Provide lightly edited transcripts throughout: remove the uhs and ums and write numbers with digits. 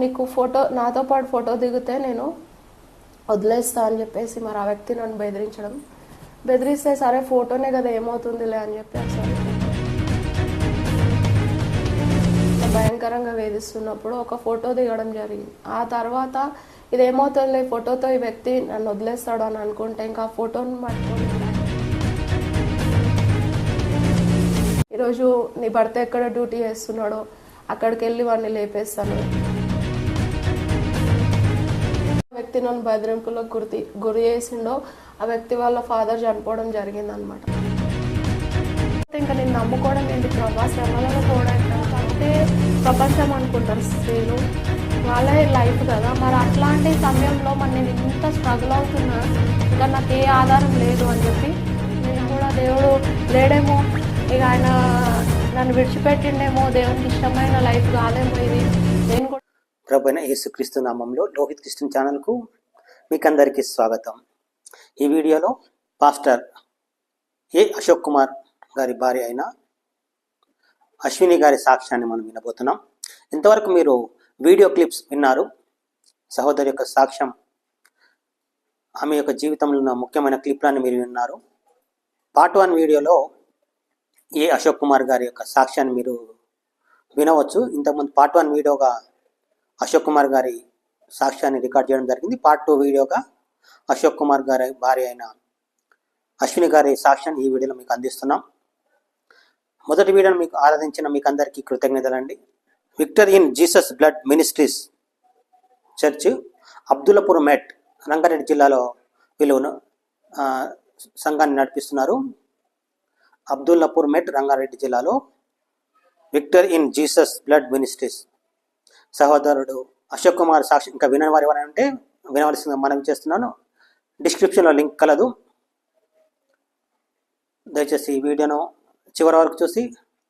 నీకు ఫోటో నాతో పాటు ఫోటో దిగితే నేను వదిలేస్తా అని చెప్పేసి మరి ఆ వ్యక్తి నన్ను బెదిరిస్తే సరే ఫోటోనే కదా ఏమవుతుందిలే అని చెప్పి అసలు భయంకరంగా వేధిస్తున్నప్పుడు ఒక ఫోటో దిగడం జరిగింది. ఆ తర్వాత ఇదేమవుతుందిలే ఫోటోతో ఈ వ్యక్తి నన్ను వదిలేస్తాడు అని అనుకుంటే ఇంకా ఆ ఫోటోని పట్టుకొని ఈరోజు నీ భర్త ఎక్కడ డ్యూటీ చేస్తున్నాడో అక్కడికి వెళ్ళి వాడిని లేపేస్తాను. వ్యక్తి నన్ను బెదిరింపులకు గురి చేసిండో ఆ వ్యక్తి వాళ్ళ ఫాదర్ చనిపోవడం జరిగిందనమాట. ఇంకా నేను నమ్ముకోవడం ఏంటి ప్రభా, శ్రమలలో తోడంటాను అంటే ప్రపంచం అనుకుంటారు స్త్రీలు, వాళ్ళే లైఫ్ కదా. మరి అట్లాంటి సమయంలో మరి నేను ఇంత స్ట్రగుల్ అవుతున్నా, ఇంకా నాకు ఏ ఆధారం లేదు అని చెప్పి నేను కూడా దేవుడు లేడేమో, ఇక ఆయన నన్ను విడిచిపెట్టిండేమో, దేవునికి ఇష్టమైన లైఫ్ కాదేమో ఇది. నేను కూడా ప్రభువైన యేసుక్రీస్తు నామంలో లోహిత్ క్రిస్టియన్ ఛానల్కు మీకు అందరికీ స్వాగతం. ఈ వీడియోలో పాస్టర్ ఏ అశోక్ కుమార్ గారి భార్య అయిన అశ్విని గారి సాక్ష్యాన్ని మనం వినబోతున్నాం. ఇంతవరకు మీరు వీడియో క్లిప్స్ విన్నారు. సహోదరి యొక్క సాక్ష్యం, ఆమె యొక్క జీవితంలో ఉన్న ముఖ్యమైన క్లిప్లను మీరు విన్నారు. పార్ట్ 1 వీడియోలో ఏ అశోక్ కుమార్ గారి యొక్క సాక్ష్యాన్ని మీరు వినవచ్చు. ఇంతకుముందు పార్ట్ 1 వీడియోగా అశోక్ కుమార్ గారి సాక్ష్యాన్ని రికార్డ్ చేయడం జరిగింది. పార్ట్ 2 వీడియోగా అశోక్ కుమార్ గారి భార్య అయిన అశ్విని గారి సాక్ష్యాన్ని ఈ వీడియోలో మీకు అందిస్తున్నాం. మొదటి వీడియోను మీకు ఆరాధించిన మీకు అందరికీ కృతజ్ఞతలండి. Victor in Jesus Blood Ministries church, Abdullapur Met, Rangareddy జిల్లాలో వీళ్ళు సంఘాన్ని నడిపిస్తున్నారు. అబ్దుల్లాపూర్ మెట్, రంగారెడ్డి జిల్లాలో Victor in Jesus Blood Ministries. సహోదరుడు అశోక్ కుమార్ సాక్షి ఇంకా వినని వారు ఎవరైనా ఉంటే వినవలసిందిగా మనవి చేస్తున్నాను. డిస్క్రిప్షన్లో లింక్ కలదు. దయచేసి ఈ వీడియోను చివరి వరకు చూసి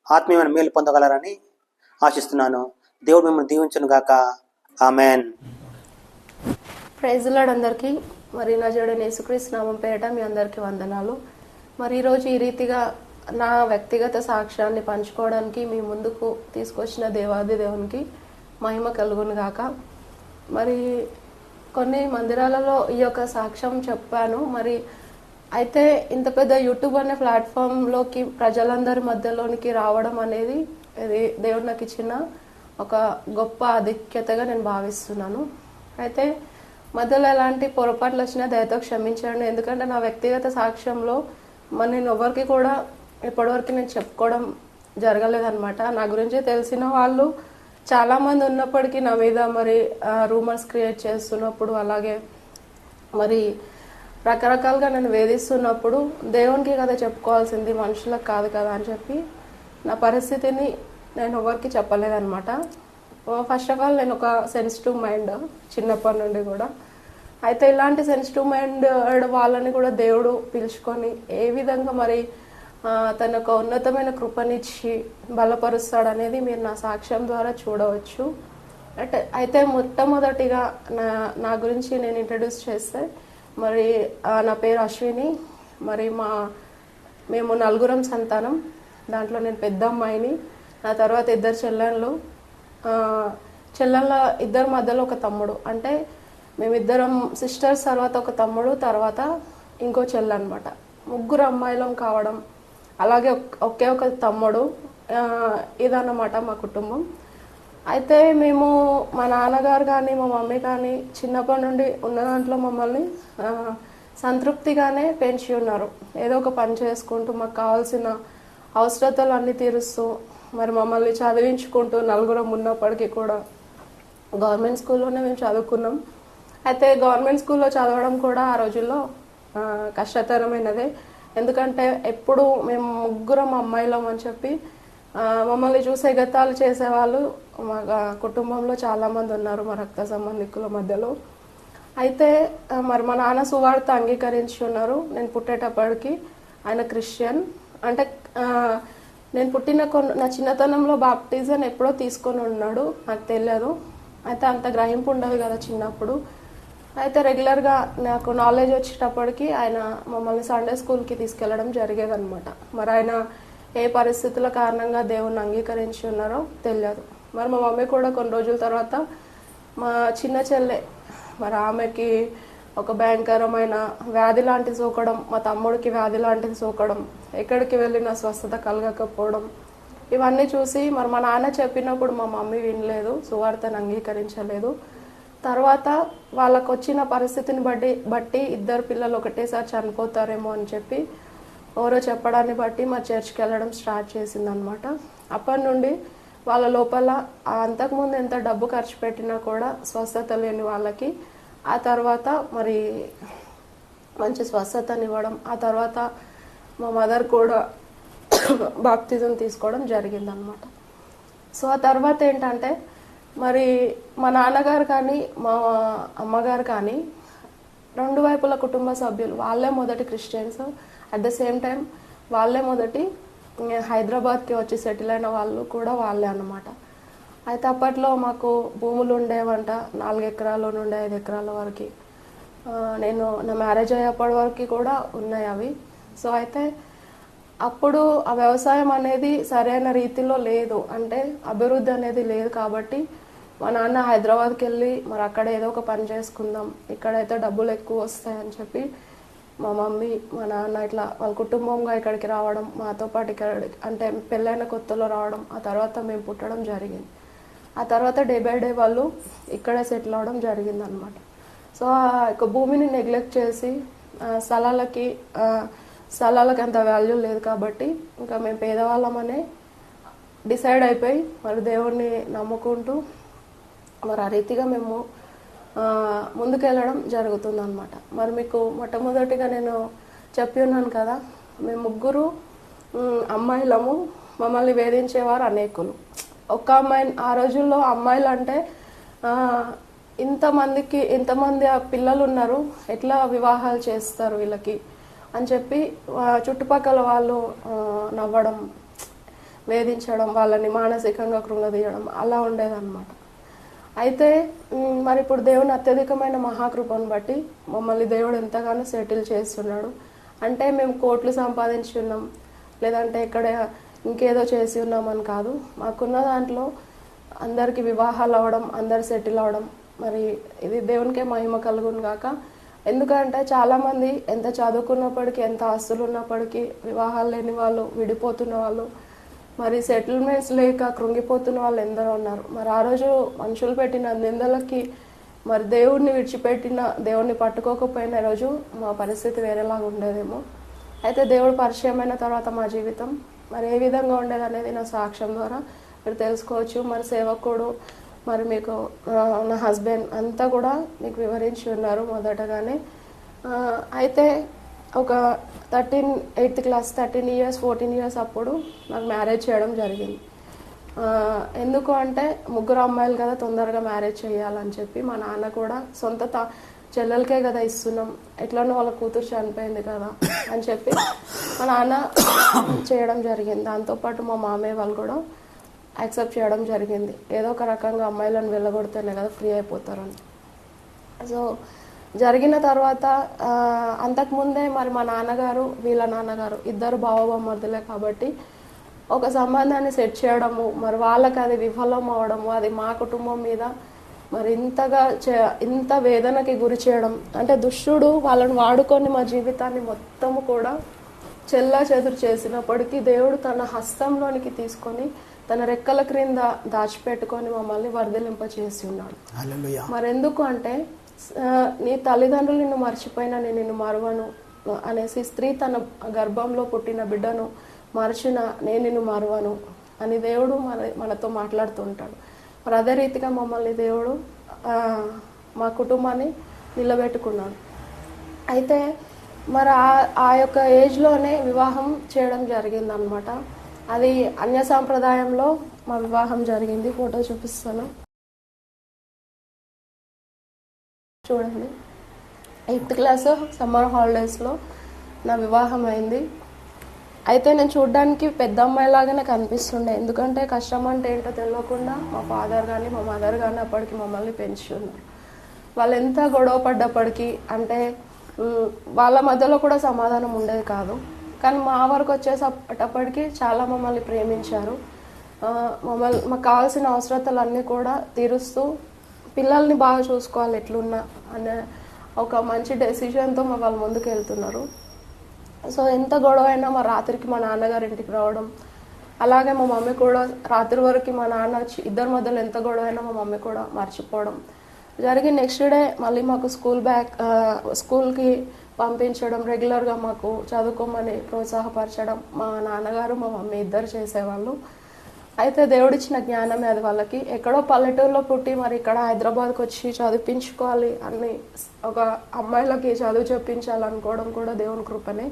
ఆత్మీయమైన మేలు పొందగలరని ఆశిస్తున్నాను. దేవుడు మిమ్మల్ని దీవించును గాక. ఆమెన్. ప్రైజ్ లార్డ్ అందరికీ. మరి నా జోడని యేసుక్రీస్తు నామం పేరిట మీ అందరికీ వందనాలు. మరి ఈరోజు ఈ రీతిగా నా వ్యక్తిగత సాక్ష్యాన్ని పంచుకోవడానికి మీ ముందుకు తీసుకొచ్చిన దేవాది దేవునికి మహిమ కలుగును గాక. మరి కొన్ని మందిరాలలో ఈ యొక్క సాక్ష్యం చెప్పాను. మరి అయితే ఇంత పెద్ద యూట్యూబ్ అనే ప్లాట్ఫామ్లోకి ప్రజలందరి మధ్యలోనికి రావడం అనేది ఇది దేవుడు నాకు ఇచ్చిన ఒక గొప్ప ఆధిక్యతగా నేను భావిస్తున్నాను. అయితే మధ్యలో ఎలాంటి పొరపాట్లు వచ్చినా దయతో క్షమించండి. ఎందుకంటే నా వ్యక్తిగత సాక్ష్యంలో మరి నేను ఎవరికి కూడా ఇప్పటివరకు నేను చెప్పుకోవడం జరగలేదన్నమాట. నా గురించి తెలిసిన వాళ్ళు చాలామంది ఉన్నప్పటికీ నా మీద మరి రూమర్స్ క్రియేట్ చేస్తున్నప్పుడు, అలాగే మరి రకరకాలుగా నన్ను వేధిస్తున్నప్పుడు దేవునికి కదా చెప్పుకోవాల్సింది, మనుషులకు కాదు కదా అని చెప్పి నా పరిస్థితిని నేను ఎవరికి చెప్పలేదన్నమాట. ఫస్ట్ ఆఫ్ ఆల్ నేను ఒక సెన్సిటివ్ మైండ్ చిన్నప్పటి నుండి కూడా. అయితే ఇలాంటి సెన్సిటివ్ మైండ్ వాళ్ళని కూడా దేవుడు పిలుచుకొని ఏ విధంగా మరి తన యొక్క ఉన్నతమైన కృపనిచ్చి బలపరుస్తాడు అనేది మీరు నా సాక్ష్యం ద్వారా చూడవచ్చు. అయితే మొట్టమొదటిగా నా గురించి నేను ఇంట్రడ్యూస్ చేస్తే, మరి నా పేరు అశ్విని. మరి మేము 4 సంతానం. దాంట్లో నేను పెద్ద అమ్మాయిని. నా తర్వాత 2 చెల్లెళ్ళు. చెల్లెళ్ళ 2 మధ్యలో ఒక తమ్ముడు. అంటే మేమిద్దరం సిస్టర్స్, తర్వాత ఒక తమ్ముడు, తర్వాత ఇంకో చెల్లె అనమాట. 3 అమ్మాయిలం కావడం, అలాగే ఒకే ఒక తమ్ముడు. ఇదన్నమాట మా కుటుంబం. అయితే మేము మా నాన్నగారు కానీ మా మమ్మీ కానీ చిన్నప్పటి నుండి ఉన్న దాంట్లో మమ్మల్ని సంతృప్తిగానే పెంచి ఉన్నారు. ఏదో ఒక పని చేసుకుంటూ మాకు కావాల్సిన అవసరతలు అన్నీ తీరుస్తూ మరి మమ్మల్ని చదివించుకుంటూ 4 ఉన్నప్పటికీ కూడా గవర్నమెంట్ స్కూల్లోనే మేము చదువుకున్నాం. అయితే గవర్నమెంట్ స్కూల్లో చదవడం కూడా ఆ రోజుల్లో కష్టతరమైనదే. ఎందుకంటే ఎప్పుడు మేము 3 అమ్మాయిలం అని చెప్పి మమ్మల్ని చూసే గతాలు చేసేవాళ్ళు మా కుటుంబంలో చాలామంది ఉన్నారు, మా రక్త సంబంధికుల మధ్యలో. అయితే మరి మా నాన్న సువార్త అంగీకరించి ఉన్నారు. నేను పుట్టేటప్పటికి ఆయన క్రిస్టియన్. అంటే నేను నా చిన్నతనంలో బాప్టిజం ఎప్పుడో తీసుకొని ఉన్నాడు, నాకు తెలియదు. అయితే అంత గ్రహింపు ఉండదు కదా చిన్నప్పుడు. అయితే రెగ్యులర్గా నాకు నాలెడ్జ్ వచ్చేటప్పటికి ఆయన మమ్మల్ని సండే స్కూల్కి తీసుకెళ్ళడం జరిగేదన్నమాట. మరి ఆయన ఏ పరిస్థితుల కారణంగా దేవుణ్ణి అంగీకరించి ఉన్నారో తెలియదు. మరి మా మమ్మీ కూడా కొన్ని రోజుల తర్వాత మా చిన్న చెల్లె మరి ఆమెకి ఒక భయంకరమైన వ్యాధి లాంటిది సోకడం, మా తమ్ముడికి వ్యాధి లాంటిది సోకడం, ఎక్కడికి వెళ్ళినా స్వస్థత కలగకపోవడం, ఇవన్నీ చూసి మరి మా నాన్న చెప్పినప్పుడు మా మమ్మీ వినలేదు, సువార్తను అంగీకరించలేదు. తర్వాత వాళ్ళకు వచ్చిన పరిస్థితిని బట్టి ఇద్దరు పిల్లలు ఒకటేసారి చనిపోతారేమో అని చెప్పి ఎవరో చెప్పడాన్ని బట్టి మా చర్చ్కి వెళ్ళడం స్టార్ట్ చేసిందనమాట. అప్పటి నుండి వాళ్ళ లోపల అంతకుముందు ఎంత డబ్బు ఖర్చు పెట్టినా కూడా స్వస్థత లేని వాళ్ళకి ఆ తర్వాత మరి మంచి స్వస్థతనివ్వడం, ఆ తర్వాత మా మదర్ కూడా బాప్తిజం తీసుకోవడం జరిగిందనమాట. సో ఆ తర్వాత ఏంటంటే మరి మా నాన్నగారు కానీ మా అమ్మగారు కానీ రెండు వైపుల కుటుంబ సభ్యులు వాళ్ళే మొదటి Christians, at the same time వాళ్ళే మొదటి హైదరాబాద్కి వచ్చి సెటిల్ అయిన వాళ్ళు కూడా వాళ్ళే అన్నమాట. అయితే అప్పట్లో మాకు భూములు ఉండేవంట, 4 ఎకరాల నుండి 5 ఎకరాల వరకు. నేను నా మ్యారేజ్ అయ్యేప్పటి వరకు కూడా ఉన్నాయి అవి. సో అయితే అప్పుడు ఆ వ్యవసాయం అనేది సరైన రీతిలో లేదు, అంటే అభివృద్ధి అనేది లేదు. కాబట్టి మా నాన్న హైదరాబాద్కి వెళ్ళి మరి అక్కడ ఏదో ఒక పని చేసుకుందాం, ఇక్కడైతే డబ్బులు ఎక్కువ వస్తాయని చెప్పి మా మమ్మీ మా నాన్న ఇట్లా వాళ్ళ కుటుంబంగా ఇక్కడికి రావడం, మాతో పాటు ఇక్కడ అంటే పెళ్ళైన కొత్తలో రావడం, ఆ తర్వాత మేము పుట్టడం జరిగింది. ఆ తర్వాత డే బై డే వాళ్ళు ఇక్కడే సెటిల్ అవ్వడం జరిగిందనమాట. సో ఆ యొక్క భూమిని నెగ్లెక్ట్ చేసి స్థలాలకి అంత వాల్యూ లేదు కాబట్టి ఇంకా మేము పేదవాళ్ళమనే డిసైడ్ అయిపోయి మరి దేవుణ్ణి నమ్ముకుంటూ మరి ఆ రీతిగా మేము ముందుకెళ్ళడం జరుగుతుందన్నమాట. మరి మీకు మొట్టమొదటిగా నేను చెప్పి ఉన్నాను కదా, మేము ముగ్గురు అమ్మాయిలము, మమ్మల్ని వేధించేవారు అనేకులు. ఒక అమ్మాయి ఆ రోజుల్లో అమ్మాయిలు అంటే ఇంతమంది ఆ పిల్లలు ఉన్నారు, ఎట్లా వివాహాలు చేస్తారు వీళ్ళకి అని చెప్పి చుట్టుపక్కల వాళ్ళు నవ్వడం, వేధించడం, వాళ్ళని మానసికంగా కృంగదీయడం అలా ఉండేదన్నమాట. అయితే మరి ఇప్పుడు దేవుని అత్యధికమైన మహాకృపను బట్టి మమ్మల్ని దేవుడు ఎంతగానో సెటిల్ చేస్తున్నాడు. అంటే మేము కోట్లు సంపాదించి ఉన్నాం, లేదంటే ఇక్కడ ఇంకేదో చేసి ఉన్నామని కాదు. మాకున్న దాంట్లో అందరికి వివాహాలు అవ్వడం, అందరు సెటిల్ అవ్వడం, మరి ఇది దేవునికే మహిమ కలుగును గాక. ఎందుకంటే చాలామంది ఎంత చదువుకున్నప్పటికీ, ఎంత ఆస్తులు ఉన్నప్పటికీ వివాహాలు లేని వాళ్ళు, విడిపోతున్న వాళ్ళు, మరి సెటిల్మెంట్స్ లేక కృంగిపోతున్న వాళ్ళు ఎందరో ఉన్నారు. మరి ఆ రోజు మనుషులు పెట్టిన నిందలకి మరి దేవుడిని విడిచిపెట్టిన, దేవుడిని పట్టుకోకపోయిన రోజు మా పరిస్థితి వేరేలాగా ఉండేదేమో. అయితే దేవుడు పరిచయమైన తర్వాత మా జీవితం మరి ఏ విధంగా ఉండేది అనేది నా సాక్ష్యం ద్వారా మీరు తెలుసుకోవచ్చు. మరి సేవకుడు, మరి మీకు నా హస్బెండ్ అంతా కూడా మీకు వివరించి ఉన్నారు మొదటగానే. అయితే ఒక 8th క్లాస్ 13 years 14 years అప్పుడు నాకు మ్యారేజ్ చేయడం జరిగింది. ఎందుకు అంటే ముగ్గురు అమ్మాయిలు కదా, తొందరగా మ్యారేజ్ చేయాలని చెప్పి మా నాన్న కూడా సొంత చెల్లెలకే కదా ఇస్తున్నాం, ఎట్లనో వాళ్ళ కూతురు చనిపోయింది కదా అని చెప్పి మా నాన్న చేయడం జరిగింది. దాంతోపాటు మా మామయ్య వాళ్ళు కూడా యాక్సెప్ట్ చేయడం జరిగింది. ఏదో ఒక రకంగా అమ్మాయిలను వెళ్ళగొడితేనే కదా ఫ్రీ అయిపోతారని. సో జరిగిన తర్వాత అంతకుముందే మరి మా నాన్నగారు, వీళ్ళ నాన్నగారు ఇద్దరు బావబామ్మర్దులే కాబట్టి ఒక సంబంధాన్ని సెట్ చేయడము, మరి వాళ్ళకి అది విఫలం అవడము, అది మా కుటుంబం మీద మరి ఇంత వేదనకి గురి చేయడం, అంటే దుష్టుడు వాళ్ళని వాడుకొని మా జీవితాన్ని మొత్తము కూడా చెల్లా చెదురు చేసినప్పటికీ దేవుడు తన హస్తంలోనికి తీసుకొని తన రెక్కల క్రింద దాచిపెట్టుకొని మమ్మల్ని వర్ధిలింప చేసి ఉన్నాడు. మరి ఎందుకు అంటే నీ తల్లిదండ్రులు నిన్ను మర్చిపోయినా నేను నిన్ను మరువను అనేసి, స్త్రీ తన గర్భంలో పుట్టిన బిడ్డను మరచిన నేను నిన్ను మరువను అని దేవుడు మనతో మాట్లాడుతూ ఉంటాడు. మరి అదే రీతిగా మమ్మల్ని దేవుడు మా కుటుంబాన్ని నిలబెట్టుకున్నాడు. అయితే మరి ఆ యొక్క ఏజ్లోనే వివాహం చేయడం జరిగిందనమాట. అది అన్య సాంప్రదాయంలో మా వివాహం జరిగింది. ఫోటో చూపిస్తాను చూడండి. 8th క్లాస్ సమ్మర్ హాలిడేస్లో నా వివాహం అయింది. అయితే నేను చూడ్డానికి పెద్ద అమ్మాయిలాగానే కనిపిస్తుండే, ఎందుకంటే కష్టం అంటే ఏంటో తెలియకుండా మా ఫాదర్ కానీ మా మదర్ కానీ అప్పటికి మమ్మల్ని పెంచుతున్నారు. వాళ్ళు ఎంత గొడవ పడ్డప్పటికీ, అంటే వాళ్ళ మధ్యలో కూడా సమాధానం ఉండేది కాదు. కానీ మా వరకు వచ్చేటప్పటికి చాలా మమ్మల్ని ప్రేమించారు. మాకు కావాల్సిన అవసరతలన్నీ కూడా తీరుస్తూ పిల్లల్ని బాగా చూసుకోవాలి ఎట్లున్నా అనే ఒక మంచి డెసిషన్తో మా వాళ్ళు ముందుకు వెళ్తున్నారు. సో ఎంత గొడవ అయినా మా రాత్రికి మా నాన్నగారి ఇంటికి రావడం, అలాగే మా మమ్మీ కూడా రాత్రి వరకు మా నాన్న ఇద్దరి మధ్యలో ఎంత గొడవ అయినా మా మమ్మీ కూడా మర్చిపోవడం జరిగి నెక్స్ట్ డే మళ్ళీ మాకు స్కూల్కి పంపించడం, రెగ్యులర్గా మాకు చదువుకోమని ప్రోత్సాహపరచడం మా నాన్నగారు మా మమ్మీ ఇద్దరు చేసేవాళ్ళు. అయితే దేవుడిచ్చిన జ్ఞానమే అది వాళ్ళకి. ఎక్కడో పల్లెటూరులో పుట్టి మరి ఇక్కడ హైదరాబాద్కి వచ్చి చదివించుకోవాలి అని ఒక అమ్మాయిలకి చదువు చెప్పించాలనుకోవడం కూడా దేవుని కృపనే.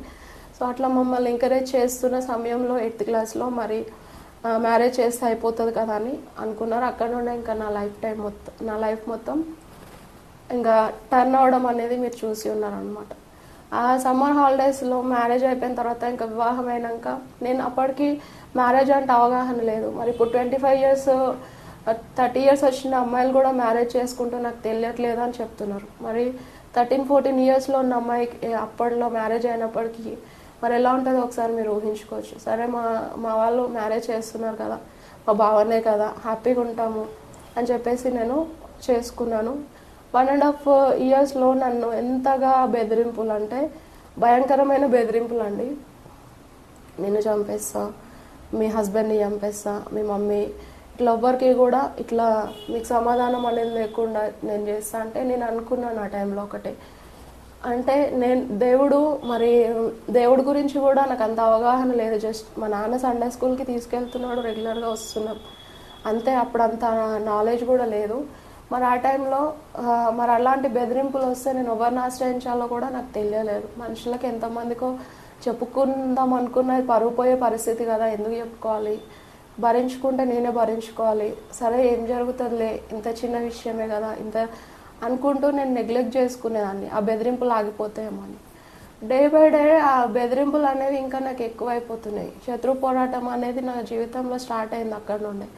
సో అట్లా మమ్మల్ని ఎంకరేజ్ చేస్తున్న సమయంలో 8th క్లాస్లో మరి మ్యారేజ్ చేస్తే అయిపోతుంది కదా అని అనుకున్నారు. అక్కడ నుండి ఇంకా నా లైఫ్ మొత్తం ఇంకా టర్న్ అవడం అనేది మీరు చూసి ఉన్నారనమాట. ఆ సమ్మర్ హాలిడేస్లో మ్యారేజ్ అయిపోయిన తర్వాత ఇంకా వివాహం అయినాక నేను అప్పటికి మ్యారేజ్ అంటే అవగాహన లేదు. మరి ఇప్పుడు 25 years 30 years వచ్చిన అమ్మాయిలు కూడా మ్యారేజ్ చేసుకుంటూ నాకు తెలియట్లేదు అని చెప్తున్నారు. మరి 13-14 yearsలో ఉన్న అమ్మాయికి అప్పట్లో మ్యారేజ్ అయినప్పటికీ మరి ఎలా ఉంటుందో ఒకసారి మీరు ఊహించుకోవచ్చు. సరే మా వాళ్ళు మ్యారేజ్ చేస్తున్నారు కదా, మా బావనే కదా, హ్యాపీగా ఉంటాము అని చెప్పేసి నేను చేసుకున్నాను. 1.5 yearsలో నన్ను ఎంతగా బెదిరింపులు అంటే భయంకరమైన బెదిరింపులు అండి. నిన్ను చంపేస్తా, మీ హస్బెండ్ని చంపేస్తా, మీ మమ్మీ ఇట్లా ఎవ్వరికి కూడా ఇట్లా మీకు సమాధానం అనేది లేకుండా నేను చేస్తా అంటే నేను అనుకున్నాను ఆ టైంలో ఒకటే, అంటే దేవుడి గురించి కూడా నాకు అంత అవగాహన లేదు. జస్ట్ మా నాన్న సండే స్కూల్కి తీసుకెళ్తున్నాడు, రెగ్యులర్గా వస్తున్నాం అంతే. అప్పుడు అంత నాలెడ్జ్ కూడా లేదు. మరి ఆ టైంలో మరి అలాంటి బెదిరింపులు వస్తే నేను ఎవరిని ఆశ్రయించాలో కూడా నాకు తెలియలేదు. మనుషులకు ఎంతమందికో చెప్పుకుందాం అనుకున్నది పరువు పోయే పరిస్థితి కదా, ఎందుకు చెప్పుకోవాలి, భరించుకుంటే నేనే భరించుకోవాలి, సరే ఏం జరుగుతుందిలే, ఇంత చిన్న విషయమే కదా ఇంత అనుకుంటూ నేను నెగ్లెక్ట్ చేసుకునేదాన్ని. ఆ బెదిరింపులు ఆగిపోతాయేమో అని. డే బై డే ఆ బెదిరింపులు అనేవి ఇంకా నాకు ఎక్కువైపోతున్నాయి. శత్రు పోరాటం అనేది నా జీవితంలో స్టార్ట్ అయింది అక్కడ నుండే.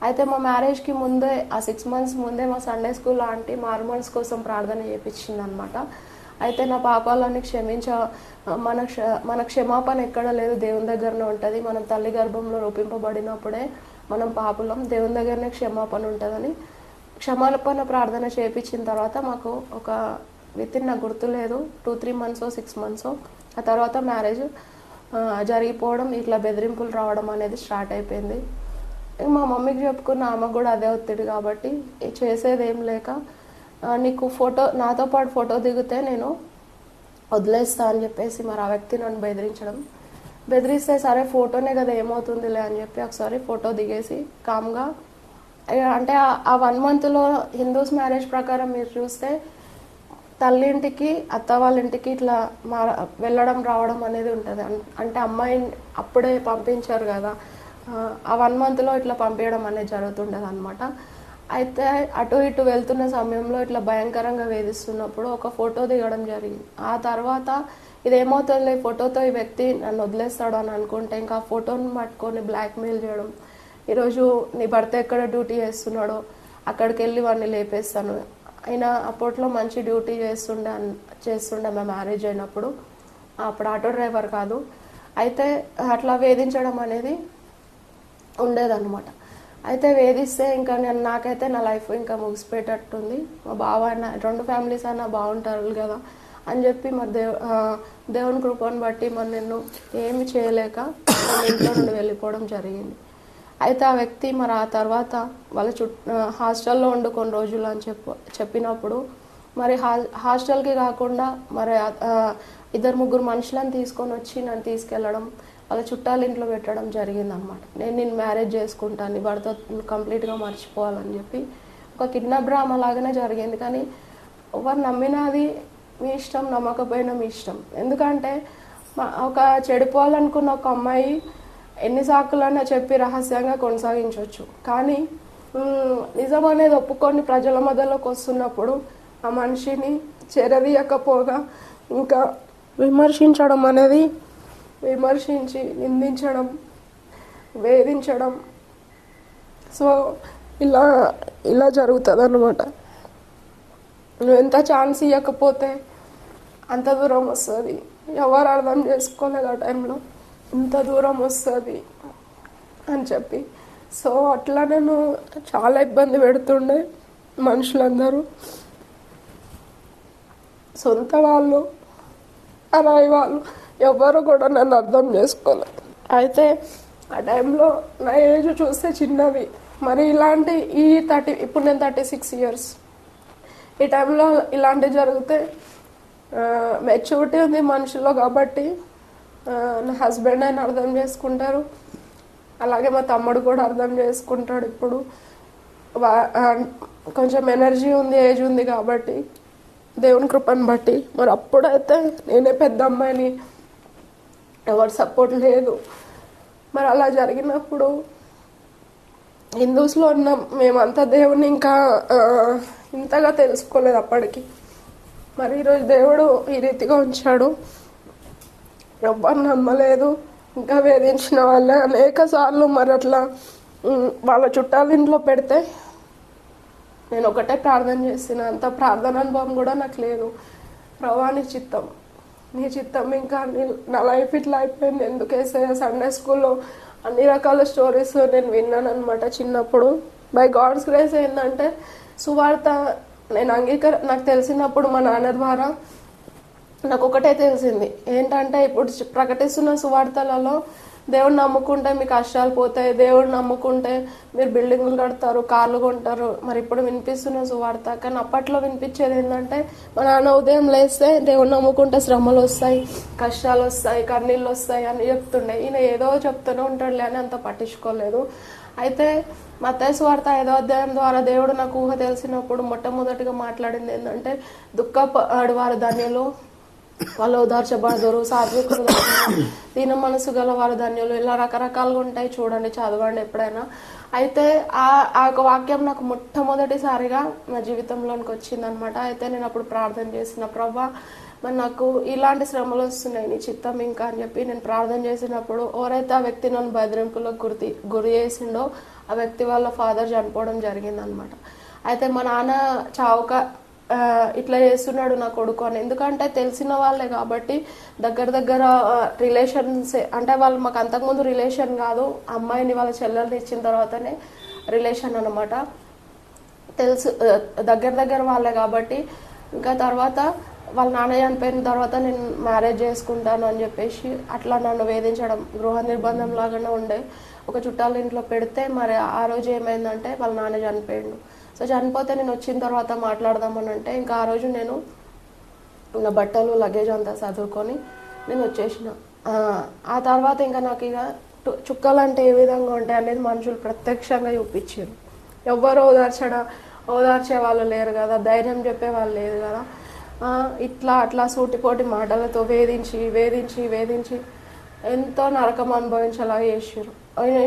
అయితే మా మ్యారేజ్కి ముందే ఆ 6 months ముందే మా సండే స్కూల్ ఆంటీ మార్మల్స్ కోసం ప్రార్థన చేయించింది అనమాట. అయితే నా పాపాలని మన క్షమాపణ ఎక్కడ లేదు, దేవుని దగ్గరనే ఉంటుంది. మనం తల్లి గర్భంలో రూపింపబడినప్పుడే మనం పాపులం, దేవుని దగ్గరనే క్షమాపణ ఉంటుందని క్షమాపణ ప్రార్థన చేయించిన తర్వాత మాకు ఒక నాకు గుర్తు లేదు 2-3 months 6 months ఆ తర్వాత మ్యారేజ్ జరిగిపోవడం, ఇట్లా బెదిరింపులు రావడం అనేది స్టార్ట్ అయిపోయింది. మా మమ్మీకి చెప్పుకున్న, ఆమెకు కూడా అదే ఒత్తిడి కాబట్టి చేసేది ఏం లేక నీకు నాతో పాటు ఫోటో దిగితే నేను వదిలేస్తా అని చెప్పేసి మరి ఆ వ్యక్తి నన్ను బెదిరిస్తే సరే ఫోటోనే కదా ఏమవుతుందిలే అని చెప్పి ఒకసారి ఫోటో దిగేసి కామ్గా, అంటే ఆ 1 monthలో హిందూస్ మ్యారేజ్ ప్రకారం మీరు చూస్తే తల్లింటికి అత్త వాళ్ళ ఇంటికి ఇట్లా వెళ్ళడం రావడం అనేది ఉంటుంది. అంటే అమ్మాయిని అప్పుడే పంపించారు కదా, ఆ 1 monthలో ఇట్లా పంపించడం అనేది జరుగుతుండదు అనమాట. అయితే అటు ఇటు వెళ్తున్న సమయంలో ఇట్లా భయంకరంగా వేధిస్తున్నప్పుడు ఒక ఫోటో దిగడం జరిగింది. ఆ తర్వాత ఇదేమవుతుంది, ఫోటోతో ఈ వ్యక్తి నన్ను వదిలేస్తాడు అని అనుకుంటే ఇంకా ఆ ఫోటోని పట్టుకొని బ్లాక్మెయిల్ చేయడం, ఈరోజు నీ భర్త ఎక్కడ డ్యూటీ చేస్తున్నాడో అక్కడికి వెళ్ళి వాడిని లేపేస్తాను. అయినా అప్పట్లో మంచి డ్యూటీ చేస్తుండే మా మ్యారేజ్ అయినప్పుడు, అప్పుడు ఆటో డ్రైవర్ కాదు. అయితే అట్లా వేధించడం అనేది ఉండేదన్నమాట. అయితే వేధిస్తే ఇంకా నాకైతే నా లైఫ్ ఇంకా ముగిసిపోయేటట్టుంది, మా బావ అయినా 2 families అయినా బాగుంటారు కదా అని చెప్పి మరి దేవుని కృపను బట్టి మరి నేను ఏమి చేయలేక ఇంట్లో నుండి వెళ్ళిపోవడం జరిగింది. అయితే ఆ వ్యక్తి మరి ఆ తర్వాత వాళ్ళ హాస్టల్లో ఉండు కొన్ని రోజులు అని చెప్పినప్పుడు మరి హాస్టల్కి కాకుండా మరి 2-3 మనుషులను తీసుకొని వచ్చి నన్ను తీసుకెళ్ళడం, వాళ్ళ చుట్టాల ఇంట్లో పెట్టడం జరిగింది అనమాట. నేను మ్యారేజ్ చేసుకుంటాను, నీ భర్త కంప్లీట్గా మర్చిపోవాలని చెప్పి ఒక కిడ్నాప్ డ్రామా లాగానే జరిగింది. కానీ ఎవరు నమ్మినది మీ ఇష్టం, నమ్మకపోయినా మీ ఇష్టం. ఎందుకంటే ఒక చెడిపోవాలనుకున్న ఒక అమ్మాయి ఎన్ని సాకులన్నా చెప్పి రహస్యంగా కొనసాగించవచ్చు, కానీ నిజం అనేది ఒప్పుకొని ప్రజల మధ్యలోకి వస్తున్నప్పుడు ఆ మనిషిని చెరదీయకపోగా ఇంకా విమర్శించడం అనేది, విమర్శించి నిందించడం, వేధించడం, సో ఇలా జరుగుతుంది అన్నమాట. నువ్వు ఎంత ఛాన్స్ ఇవ్వకపోతే అంత దూరం వస్తుంది. ఎవరు అర్థం చేసుకోలేదు ఆ టైంలో ఇంత దూరం వస్తుంది అని చెప్పి. సో అట్లా నేను చాలా ఇబ్బంది పెడుతుండే. మనుషులందరూ సొంత వాళ్ళు అరాయి వాళ్ళు ఎవరు కూడా నన్ను అర్థం చేసుకోలేదు. అయితే ఆ టైంలో నా ఏజ్ చూస్తే చిన్నది, మరి ఇలాంటి ఇప్పుడు నేను 36 ఇయర్స్, ఈ టైంలో ఇలాంటివి జరిగితే మెచ్యూరిటీ ఉంది మనుషుల్లో కాబట్టి నా హస్బెండ్ ఆయన అర్థం చేసుకుంటారు, అలాగే మా తమ్ముడు కూడా అర్థం చేసుకుంటాడు. ఇప్పుడు కొంచెం ఎనర్జీ ఉంది, ఏజ్ ఉంది కాబట్టి దేవుని కృపను బట్టి. మరి అప్పుడైతే నేనే పెద్ద అమ్మాయిని, ఎవరి సపోర్ట్ లేదు. మరి అలా జరిగినప్పుడు హిందూస్లో ఉన్నాం మేమంతా, దేవుని ఇంకా ఇంతగా తెలుసుకోలేదు అప్పటికి. మరి ఈరోజు దేవుడు ఈ రీతిగా ఉంచాడు. ఎవ్వరు నమ్మలేదు, ఇంకా వేధించిన వాళ్ళే అనేక సార్లు మరి అట్లా వాళ్ళ చుట్టాల ఇంట్లో పెడితే నేను ఒకటే ప్రార్థన చేసిన, అంత ప్రార్థన అనుభవం కూడా నాకు లేదు. ప్రభువా నీ చిత్తం ఇంకా నా లైఫ్ ఇట్లా అయిపోయింది ఎందుకేసే. సండే స్కూల్లో అన్ని రకాల స్టోరీస్ నేను విన్నాను అనమాట చిన్నప్పుడు. బై గాడ్స్ గ్రేస్ ఏంటంటే సువార్త నేను నాకు తెలిసినప్పుడు మా నాన్న ద్వారా నాకు ఒకటే తెలిసింది ఏంటంటే, ఇప్పుడు ప్రకటిస్తున్న సువార్తలలో దేవుడిని నమ్ముకుంటే మీ కష్టాలు పోతాయి, దేవుడిని నమ్ముకుంటే మీరు బిల్డింగులు కడతారు, కార్లు కొంటారు. మరి ఇప్పుడు వినిపిస్తున్న సువార్త, కానీ అప్పట్లో వినిపించేది ఏంటంటే మా నాన్న ఉదయం లేస్తే దేవుడిని నమ్ముకుంటే శ్రమలు వస్తాయి, కష్టాలు వస్తాయి, కన్నీళ్ళు వస్తాయి అని చెప్తుండే. ఈయన ఏదో చెప్తూనే ఉంటాడులే అని అంత పట్టించుకోలేదు. అయితే మత్తయి సువార్త 5వ అధ్యాయం ద్వారా దేవుడు నాకు ఊహ తెలిసినప్పుడు మొట్టమొదటిగా మాట్లాడింది ఏంటంటే, దుఃఖపడు వారు ధన్యులు, వాళ్ళు ఓదార్చబడదురు, సాత్వికులు దీన మనసు గల వారు ధన్యులు, ఇలా రకరకాలుగా ఉంటాయి చూడండి, చదవండి ఎప్పుడైనా. అయితే ఆ ఒక వాక్యం నాకు మొట్టమొదటిసారిగా నా జీవితంలోనికి వచ్చిందనమాట. అయితే నేను అప్పుడు ప్రార్థన చేసిన, ప్రభా మరి నాకు ఇలాంటి శ్రమలు వస్తున్నాయి, నీ చిత్తం ఇంకా అని చెప్పి నేను ప్రార్థన చేసినప్పుడు ఎవరైతే ఆ వ్యక్తి నన్ను బెదిరింపులకు గురి చేసిండో ఆ వ్యక్తి వాళ్ళ ఫాదర్ చనిపోవడం జరిగిందనమాట. అయితే మా నాన్న చావుక ఇట్లా చేస్తున్నాడు నా కొడుకు అని, ఎందుకంటే తెలిసిన వాళ్ళే కాబట్టి దగ్గర రిలేషన్స్, అంటే వాళ్ళు మాకు అంతకుముందు రిలేషన్ కాదు, అమ్మాయిని వాళ్ళ చెల్లెల్ని ఇచ్చిన తర్వాతనే రిలేషన్ అనమాట. దగ్గర వాళ్ళే కాబట్టి ఇంకా తర్వాత వాళ్ళ నాన్న చనిపోయిన తర్వాత నేను మ్యారేజ్ చేసుకుంటాను అని చెప్పేసి అట్లా నన్ను వేధించడం, గృహ నిర్బంధం లాగానే ఉండే. ఒక చుట్టాల ఇంట్లో పెడితే మరి ఆ రోజు ఏమైందంటే వాళ్ళ నాన్న చనిపోయిండు. సో చనిపోతే నేను వచ్చిన తర్వాత మాట్లాడదామని అంటే ఇంకా ఆ రోజు నేను నా బట్టలు లగేజ్ అంతా చదువుకొని నేను వచ్చేసిన. ఆ తర్వాత ఇంకా నాకు ఇక చుక్కలు అంటే ఏ విధంగా ఉంటాయి అనేది మనుషులు ప్రత్యక్షంగా చూపించారు. ఎవ్వరు ఓదార్చే వాళ్ళు లేరు కదా, ధైర్యం చెప్పే వాళ్ళు లేదు కదా. అట్లా సూటిపోటి మాటలతో వేధించి ఎంతో నరకం అనుభవించేలా చేసారు.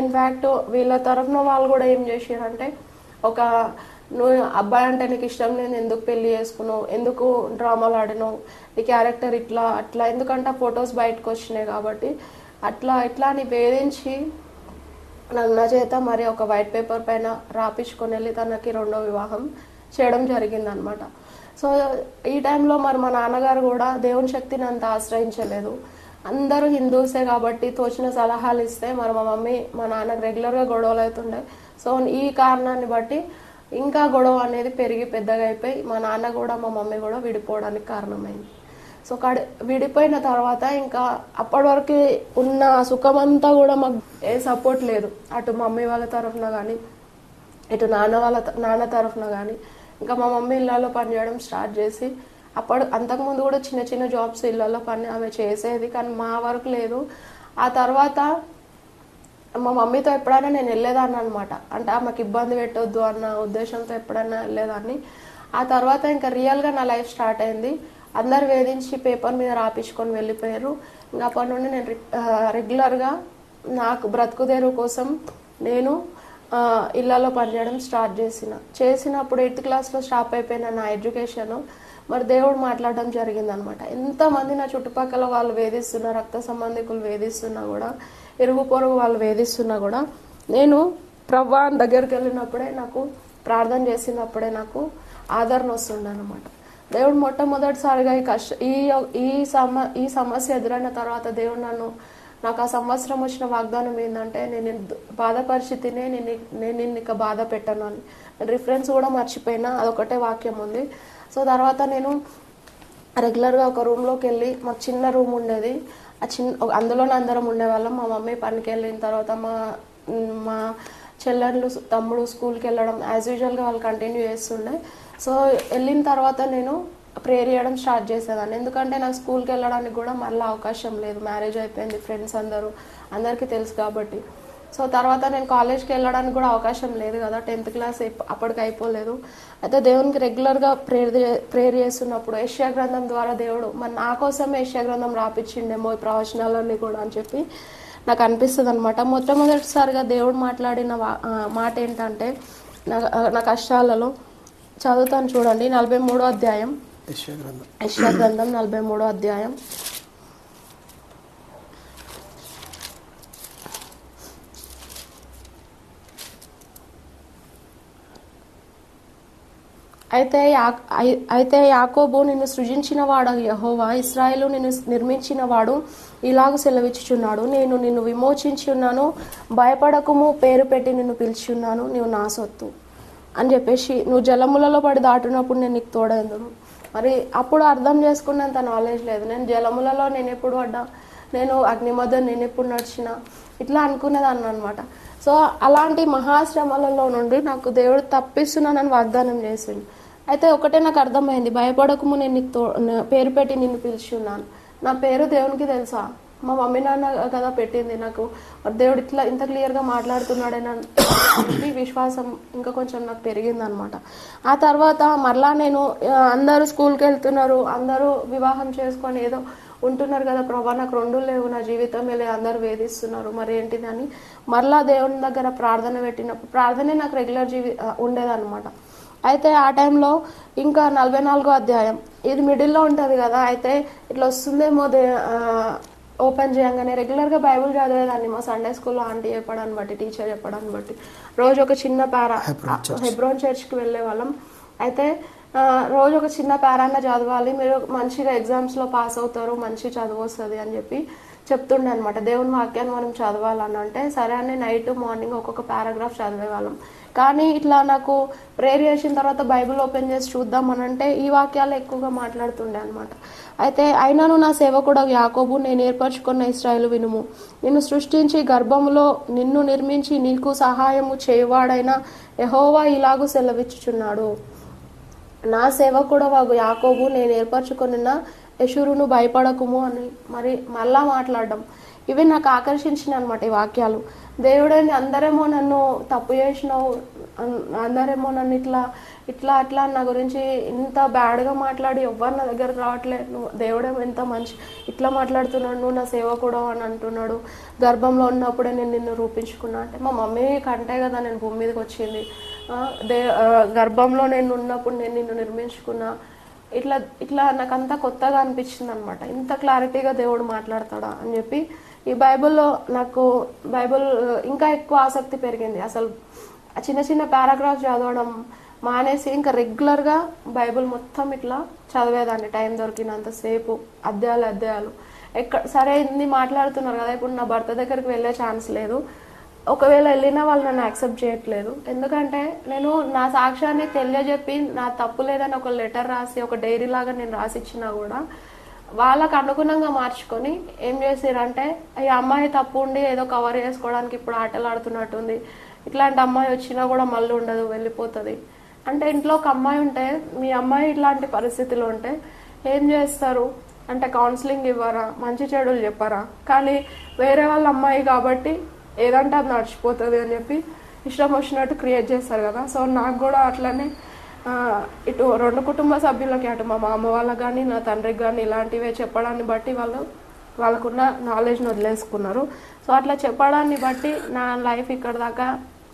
ఇన్ఫ్యాక్ట్ వీళ్ళ తరఫున వాళ్ళు కూడా ఏం చేసారు అంటే, నువ్వు అబ్బాయి అంటే నీకు ఇష్టం లేదు, ఎందుకు పెళ్లి చేసుకున్నావు, ఎందుకు డ్రామాలు ఆడినావు, నీ క్యారెక్టర్ అట్లా ఎందుకంటే ఫొటోస్ బయటకు వచ్చినాయి కాబట్టి అట్లా అని వేధించి నా చేత మరి ఒక వైట్ పేపర్ పైన రాపించుకొని వెళ్ళి తనకి 2వ వివాహం చేయడం జరిగిందనమాట. సో ఈ టైంలో మరి మా నాన్నగారు కూడా దేవుని శక్తిని అంత ఆశ్రయించలేదు. అందరూ హిందూసే కాబట్టి తోచిన సలహాలు ఇస్తే మరి మా మమ్మీ మా నాన్నకు రెగ్యులర్గా గొడవలు అవుతుండే. సో ఈ కారణాన్ని బట్టి ఇంకా గొడవ అనేది పెరిగి పెద్దగా అయిపోయి మా నాన్న కూడా మా మమ్మీ కూడా విడిపోవడానికి కారణమైంది. సో విడిపోయిన తర్వాత ఇంకా అప్పటి వరకు ఉన్న సుఖమంతా కూడా మాకు ఏ సపోర్ట్ లేదు, అటు మమ్మీ వాళ్ళ తరఫున కానీ ఇటు నాన్న తరఫున కానీ. ఇంకా మా మమ్మీ ఇళ్ళల్లో పనిచేయడం స్టార్ట్ చేసి అంతకుముందు కూడా చిన్న జాబ్స్ ఇళ్ళల్లో పని ఆమె చేసేది, కానీ మా వరకు లేదు. ఆ తర్వాత మా మమ్మీతో ఎప్పుడైనా నేను వెళ్ళేదాన్ని అనమాట, అంటే ఆమెకు ఇబ్బంది పెట్టొద్దు అన్న ఉద్దేశంతో ఎప్పుడైనా వెళ్ళేదాన్ని. ఆ తర్వాత ఇంకా రియల్గా నా లైఫ్ స్టార్ట్ అయింది. అందరు వేధించి పేపర్ మీద రాపించుకొని వెళ్ళిపోయారు. ఇంకా అప్పటి నుండి నేను రెగ్యులర్గా నాకు బ్రతుకుదేరు కోసం నేను ఇళ్లలో పనిచేయడం స్టార్ట్ చేసినప్పుడు 8th క్లాస్లో స్టాప్ అయిపోయిన నా ఎడ్యుకేషన్. మరి దేవుడు మాట్లాడడం జరిగిందనమాట. ఎంతమంది నా చుట్టుపక్కల వాళ్ళు వేధిస్తున్నా, రక్త సంబంధికులు వేధిస్తున్నా కూడా, ఇరుగు పొరుగు వాళ్ళు వేధిస్తున్నా కూడా నేను ప్రభువా దగ్గరికి వెళ్ళినప్పుడే, నాకు ప్రార్థన చేసినప్పుడే నాకు ఆదరణ వస్తుండే అనమాట. దేవుడు మొట్టమొదటిసారిగా ఈ సమస్య ఎదురైన తర్వాత దేవుడు నన్ను నాకు ఆ సంవత్సరం వచ్చిన వాగ్దానం ఏంటంటే నేను బాధ పరిస్థితిని నేను నిన్ను ఇక బాధ పెట్టను అని. రిఫరెన్స్ కూడా మర్చిపోయినా, అదొకటే వాక్యం ఉంది. సో తర్వాత నేను రెగ్యులర్గా ఒక రూమ్లోకి వెళ్ళి, మాకు చిన్న రూమ్ ఉండేది, అందులోనే అందరం ఉండేవాళ్ళం. మా మమ్మీ పనికి వెళ్ళిన తర్వాత మా చెల్లెళ్ళు తమ్ముడు స్కూల్కి వెళ్ళడం యాజ్ యూజువల్గా వాళ్ళు కంటిన్యూ చేస్తుండే. సో వెళ్ళిన తర్వాత నేను ప్రేయర్ చేయడం స్టార్ట్ చేసేదాన్ని. ఎందుకంటే నాకు స్కూల్కి వెళ్ళడానికి కూడా మళ్ళీ అవకాశం లేదు, మ్యారేజ్ అయిపోయింది, ఫ్రెండ్స్ అందరికీ తెలుసు కాబట్టి. సో తర్వాత నేను కాలేజ్కి వెళ్ళడానికి కూడా అవకాశం లేదు కదా, 10th క్లాస్ అప్పటికి అయిపోలేదు. అయితే దేవునికి రెగ్యులర్గా ప్రేయర్ చేస్తున్నప్పుడు యెషయా గ్రంథం ద్వారా దేవుడు మరి నా కోసమే యెషయా గ్రంథం రాపిచ్చిండేమో ఈ ప్రవచనాలన్నీ కూడా అని చెప్పి నాకు అనిపిస్తుంది అనమాట. మొట్టమొదటిసారిగా దేవుడు మాట్లాడిన మాట ఏంటంటే నా కష్టాలలో చదువుతాను చూడండి. 43వ అధ్యాయం, యెషయా గ్రంథం 43వ అధ్యాయం. అయితే యాకోబు నిన్ను సృజించిన వాడు యెహోవా, ఇశ్రాయేలు నిన్ను నిర్మించిన వాడు ఇలాగ సెలవిచ్చుచున్నాడు, నేను నిన్ను విమోచించి ఉన్నాను, భయపడకుము, పేరు పెట్టి నిన్ను పిలిచిన్నాను, నీవు నా సొత్తు అని చెప్పేసి, నువ్వు జలములలో పడి దాటునప్పుడు నేను నీకు తోడైందును. మరి అప్పుడు అర్థం చేసుకున్నంత నాలెడ్జ్ లేదు. నేను జలములలో నేను ఎప్పుడు పడ్డా, నేను అగ్ని మధ్య నేను ఎప్పుడు నడిచినా, ఇట్లా అనుకునేదాన్ని అనమాట. సో అలాంటి మహాశ్రమలలో నుండి నాకు దేవుడు తప్పిస్తున్నానని వాగ్దానం చేసిండు. అయితే ఒకటే నాకు అర్థమైంది, భయపడకము, నేను నీకు పేరు పెట్టి నిన్ను పిలిచున్నాను. నా పేరు దేవునికి తెలుసా? మా మమ్మీ నాన్న కదా పెట్టింది నాకు. దేవుడు ఇంత క్లియర్గా మాట్లాడుతున్నాడని విశ్వాసం ఇంకా కొంచెం నాకు పెరిగింది అనమాట. ఆ తర్వాత మరలా నేను అందరూ స్కూల్కి వెళ్తున్నారు, అందరూ వివాహం చేసుకొని ఏదో ఉంటున్నారు కదా, ప్రభా నాకు 2 లేవు, నా జీవితమే లేదు, అందరూ వేధిస్తున్నారు, మరి ఏంటిది అని మరలా దేవుని దగ్గర ప్రార్థన పెట్టినప్పుడు, ప్రార్థనే నాకు రెగ్యులర్ ఉండేదన్నమాట. అయితే ఆ టైంలో ఇంకా 44వ అధ్యాయం ఇది మిడిల్లో ఉంటుంది కదా, అయితే ఇట్లా వస్తుందేమో ఓపెన్ చేయగానే రెగ్యులర్గా బైబుల్ చదివేదాన్ని. మా సండే స్కూల్లో ఆంటీ చెప్పడాన్ని బట్టి, టీచర్ చెప్పడాన్ని బట్టి రోజు ఒక చిన్న హెబ్రోన్ చర్చ్కి వెళ్ళే వాళ్ళం. అయితే రోజు ఒక చిన్న పారాన్న చదవాలి, మీరు మంచిగా ఎగ్జామ్స్లో పాస్ అవుతారు, మంచి చదువు వస్తుంది అని చెప్పి చెప్తుండే అనమాట. దేవుని వాక్యాన్ని మనం చదవాలని అంటే సరే అని నైట్ మార్నింగ్ ఒక్కొక్క పారాగ్రాఫ్ చదివేవాళ్ళం. కానీ ఇట్లా నాకు ప్రేయర్ చేసిన తర్వాత బైబిల్ ఓపెన్ చేసి చూద్దామని అంటే ఈ వాక్యాలు ఎక్కువగా మాట్లాడుతుండే అనమాట. అయితే అయినను నా సేవకుడు యాకోబు, నేను ఏర్పరచుకున్న ఇశ్రాయేలు వినుము, నిన్ను సృష్టించి గర్భములో నిన్ను నిర్మించి నీకు సహాయము చేయవాడైన యెహోవా ఇలాగూ సెలవిచ్చుచున్నాడు, నా సేవకుడు వాగు యాకోబు, నేను ఏర్పరచుకున్న యెషూరును భయపడకుము అని మరి మళ్ళా మాట్లాడడం, ఇవి నాకు ఆకర్షించిన అనమాట ఈ వాక్యాలు. దేవుడని అందరేమో నన్ను తప్పు చేసినావు, అందరేమో నన్ను ఇట్లా అట్లా నా గురించి ఇంత బ్యాడ్గా మాట్లాడి ఎవ్వరు నా దగ్గరకు రావట్లేదు, నువ్వు దేవుడేమో ఎంత మంచి ఇట్లా మాట్లాడుతున్నాడు, నువ్వు నా సేవకుడు అని అంటున్నాడు, గర్భంలో ఉన్నప్పుడే నేను నిన్ను రూపించుకున్నా అంటే మా మమ్మీ కంటే కదా నేను భూమి మీదకి వచ్చింది, గర్భంలో నేను ఉన్నప్పుడు నేను నిన్ను నిర్మించుకున్నా, ఇట్లా నాకు అంతా కొత్తగా అనిపించింది అనమాట. ఇంత క్లారిటీగా దేవుడు మాట్లాడతాడా అని చెప్పి ఈ బైబిల్లో నాకు బైబిల్ ఇంకా ఎక్కువ ఆసక్తి పెరిగింది. అసలు చిన్న చిన్న పారాగ్రాఫ్ చదవడం మానేసి ఇంకా రెగ్యులర్గా బైబిల్ మొత్తం ఇట్లా చదివేదాన్ని, టైం దొరికినంతసేపు అధ్యాయాలు సరే ఇన్ని మాట్లాడుతున్నారు కదా, ఇప్పుడు నా భర్త దగ్గరికి వెళ్ళే ఛాన్స్ లేదు, ఒకవేళ వెళ్ళినా వాళ్ళు నన్ను యాక్సెప్ట్ చేయట్లేదు. ఎందుకంటే నేను నా సాక్ష్యాన్ని తెలియజెప్పి నా తప్పు లేదని ఒక లెటర్ రాసి ఒక డైరీ లాగా నేను రాసిచ్చినా కూడా వాళ్ళకు అనుగుణంగా మార్చుకొని ఏం చేసారంటే, ఈ అమ్మాయి తప్పు ఉండి ఏదో కవర్ చేసుకోవడానికి ఇప్పుడు ఆటలు ఆడుతున్నట్టుంది, ఇట్లాంటి అమ్మాయి వచ్చినా కూడా మళ్ళీ ఉండదు, వెళ్ళిపోతుంది అంటే. ఇంట్లో ఒక అమ్మాయి ఉంటే, మీ అమ్మాయి ఇట్లాంటి పరిస్థితిలో ఉంటే ఏం చేస్తారు అంటే కౌన్సిలింగ్ ఇవ్వరా, మంచి చెడులు చెప్పరా? కానీ వేరే వాళ్ళ అమ్మాయి కాబట్టి ఏదంటే అది నడిచిపోతుంది అని చెప్పి ఇష్టం వచ్చినట్టు క్రియేట్ చేస్తారు కదా. సో నాకు కూడా అట్లనే ఇటు 2 కుటుంబ సభ్యులకి, అటు మా మామ వాళ్ళకి కానీ నా తండ్రికి కానీ ఇలాంటివే చెప్పడాన్ని బట్టి వాళ్ళకున్న నాలెడ్జ్ని వదిలేసుకున్నారు. సో అట్లా చెప్పడాన్ని బట్టి నా లైఫ్ ఇక్కడ దాకా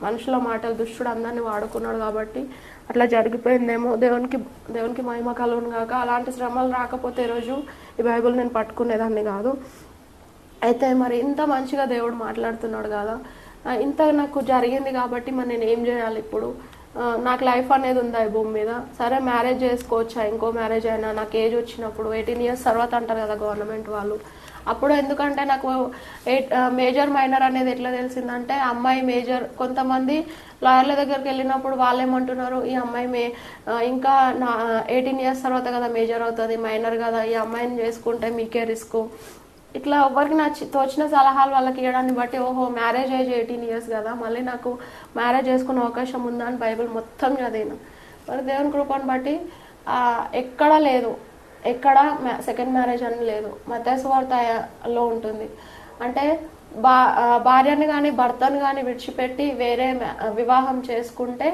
మనుషుల మాటలు దుష్టుడు అందరినీ వాడుకున్నాడు కాబట్టి అట్లా జరిగిపోయిందేమో. దేవునికి మహిమ కలుగును గాక. అలాంటి శ్రమలు రాకపోతే ఈరోజు ఈ బైబిల్ నేను పట్టుకునేదాన్ని కాదు. అయితే మరి ఇంత మంచిగా దేవుడు మాట్లాడుతున్నాడు కదా, ఇంత నాకు జరిగింది కాబట్టి మరి నేను ఏం చేయాలి ఇప్పుడు? నాకు లైఫ్ అనేది ఉందా ఈ భూమి మీద? సరే మ్యారేజ్ చేసుకోవచ్చా, ఇంకో మ్యారేజ్ అయినా నాకు ఏజ్ వచ్చినప్పుడు 18 years తర్వాత అంటారు కదా గవర్నమెంట్ వాళ్ళు, అప్పుడు ఎందుకంటే నాకు మేజర్ మైనర్ అనేది ఎట్లా తెలిసిందంటే అమ్మాయి మేజర్, కొంతమంది లాయర్ల దగ్గరికి వెళ్ళినప్పుడు వాళ్ళు ఏమంటున్నారు, ఈ అమ్మాయి ఇంకా 18 years తర్వాత కదా మేజర్ అవుతుంది, మైనర్ కదా, ఈ అమ్మాయిని చేసుకుంటే మీకే రిస్క్, ఇట్లా ఎవరికి తోచిన సలహాలు వాళ్ళకి ఇవ్వడాన్ని బట్టి ఓహో మ్యారేజ్ ఏజ్ 18 years కదా, మళ్ళీ నాకు మ్యారేజ్ చేసుకునే అవకాశం ఉందా అని బైబిల్ మొత్తం చదివాను. మరి దేవుని కృపను బట్టి ఎక్కడా లేదు, ఎక్కడ సెకండ్ మ్యారేజ్ అని లేదు. మత్తయి సువార్తలో ఉంటుంది అంటే భార్యని కానీ భర్తను కానీ విడిచిపెట్టి వేరే వివాహం చేసుకుంటే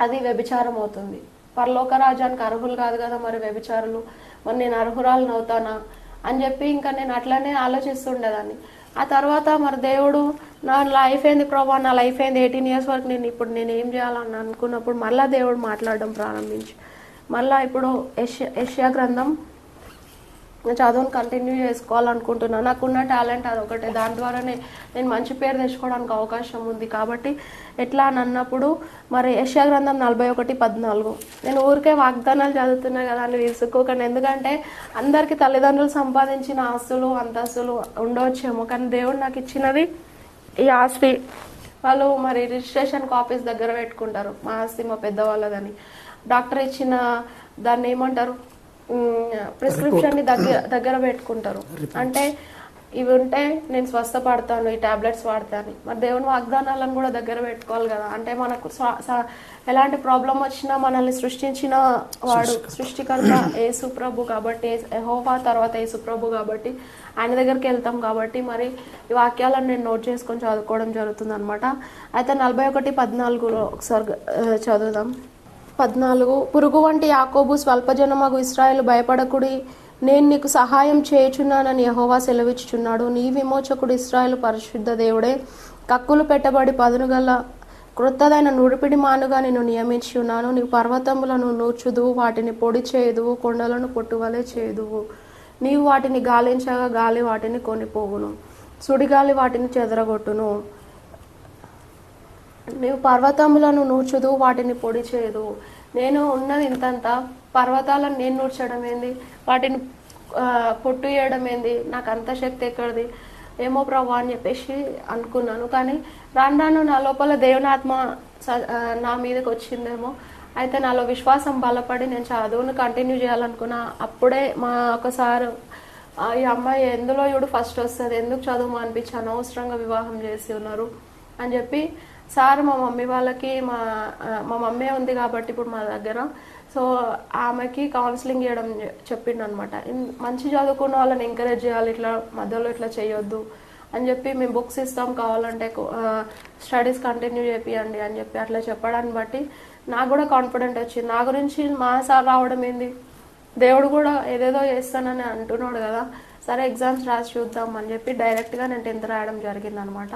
అది వ్యభిచారం అవుతుంది. పరలోక రాజ్యానికి అర్హులు కాదు కదా మరి వ్యభిచారులు, మరి నేను అర్హురాలను అవుతానా అని చెప్పి ఇంకా నేను అట్లనే ఆలోచిస్తుండేదాన్ని. ఆ తర్వాత మరి దేవుడు నా లైఫ్ ఏంది ప్రభా, నా లైఫ్ ఏంది 18 years వరకు నేను ఏం చేయాలని అనుకున్నప్పుడు మళ్ళీ దేవుడు మాట్లాడడం ప్రారంభించి మళ్ళీ ఇప్పుడు యెషయా గ్రంథం చదువును కంటిన్యూ చేసుకోవాలనుకుంటున్నాను. నాకున్న టాలెంట్ అదొకటే, దాని ద్వారానే నేను మంచి పేరు తెచ్చుకోవడానికి అవకాశం ఉంది. కాబట్టి ఎట్లా అని అన్నప్పుడు మరి యెషయా గ్రంథం 41:14 నేను ఊరికే వాగ్దానాలు చదువుతున్నా కదా అని విసుకోకండి. ఎందుకంటే అందరికీ తల్లిదండ్రులు సంపాదించిన ఆస్తులు అంతస్తులు ఉండవచ్చేమో, కానీ దేవుడు నాకు ఇచ్చినది ఈ ఆస్తి. వాళ్ళు మరి రిజిస్ట్రేషన్ కాపీస్ దగ్గర పెట్టుకుంటారు, మా ఆస్తి మా పెద్దవాళ్ళదని. డాక్టర్ ఇచ్చిన దాన్ని ఏమంటారు, ప్రిస్క్రిప్షన్ ని దగ్గర పెట్టుకుంటారు. అంటే ఇవి ఉంటే నేను స్వస్థపడతాను, ఈ టాబ్లెట్స్ వాడతాను. మరి దేవుని వాగ్దానాలను కూడా దగ్గర పెట్టుకోవాలి కదా. అంటే మనకు ఎలాంటి ప్రాబ్లం వచ్చినా మనల్ని సృష్టించిన వాడు సృష్టికర్త యేసు ప్రభు కాబట్టి, యెహోవా తర్వాత యేసు ప్రభు కాబట్టి ఆయన దగ్గరికి వెళ్తాం. కాబట్టి మరి ఈ వాక్యాలను నేను నోట్ చేసుకొని చదువుకోవడం జరుగుతుంది అనమాట. అయితే 41:14 ఒకసారి చదువుదాం. 14 పురుగు వంటి యాకోబు స్వల్పజనమగు ఇశ్రాయేలు భయపడకుడి, నేను నీకు సహాయం చేయుచున్నానని యెహోవా సెలవిచ్చుచున్నాడు. నీ విమోచకుడు ఇశ్రాయేలు పరిశుద్ధ దేవుడే. కక్కులు పెట్టబడి పదునుగల క్రొత్తదైన నుడిపిడి మానుగా నేను నియమించి ఉన్నాను. నీవు పర్వతములను నూర్చుదువు, వాటిని పొడి చేయుదువు, కొండలను పొట్టువలే చేయుదువు. నీవు వాటిని గాలించగా గాలి వాటిని కొనిపోవును, సుడిగాలి వాటిని చెదరగొట్టును. నీవు పర్వతములను నూర్చుదు, వాటిని పొడి చేయదు. నేను ఉన్నది ఇంతంత, పర్వతాలను నేను నూర్చడం ఏంది, వాటిని పొట్టు చేయడం ఏంది, నాకు అంత శక్తి ఎక్కడిది ఏమో ప్రభు అని చెప్పేసి అనుకున్నాను. కానీ రాను రాను నా లోపల దేవుని ఆత్మ నా మీదకి వచ్చిందేమో. అయితే నాలో విశ్వాసం బలపడి నేను చదువును కంటిన్యూ చేయాలనుకున్నా. అప్పుడే మా ఒకసారి ఈ అమ్మాయి ఎందులో ఇవిడు ఫస్ట్ వస్తుంది, ఎందుకు చదువు అనిపించి అనవసరంగా వివాహం చేసి ఉన్నారు అని చెప్పి సార్ మా మమ్మీ వాళ్ళకి మా మమ్మీ ఉంది కాబట్టి ఇప్పుడు మా దగ్గర, సో ఆమెకి కౌన్సిలింగ్ చేయడం చెప్పిండు అనమాట. మంచి చదువుకున్న వాళ్ళని ఎంకరేజ్ చేయాలి, ఇట్లా మధ్యలో ఇట్లా చేయొద్దు అని చెప్పి మేము బుక్స్ ఇస్తాం, కావాలంటే స్టడీస్ కంటిన్యూ చేపియండి అని చెప్పి అట్లా చెప్పడాన్ని బట్టి నాకు కూడా కాన్ఫిడెంట్ వచ్చింది. నా గురించి మా సార్ రావడం ఏంది, దేవుడు కూడా ఏదేదో చేస్తానని అంటున్నాడు కదా, సరే ఎగ్జామ్స్ రాసి చూద్దాం అని చెప్పి డైరెక్ట్గా నేను 10th రాయడం జరిగింది అనమాట.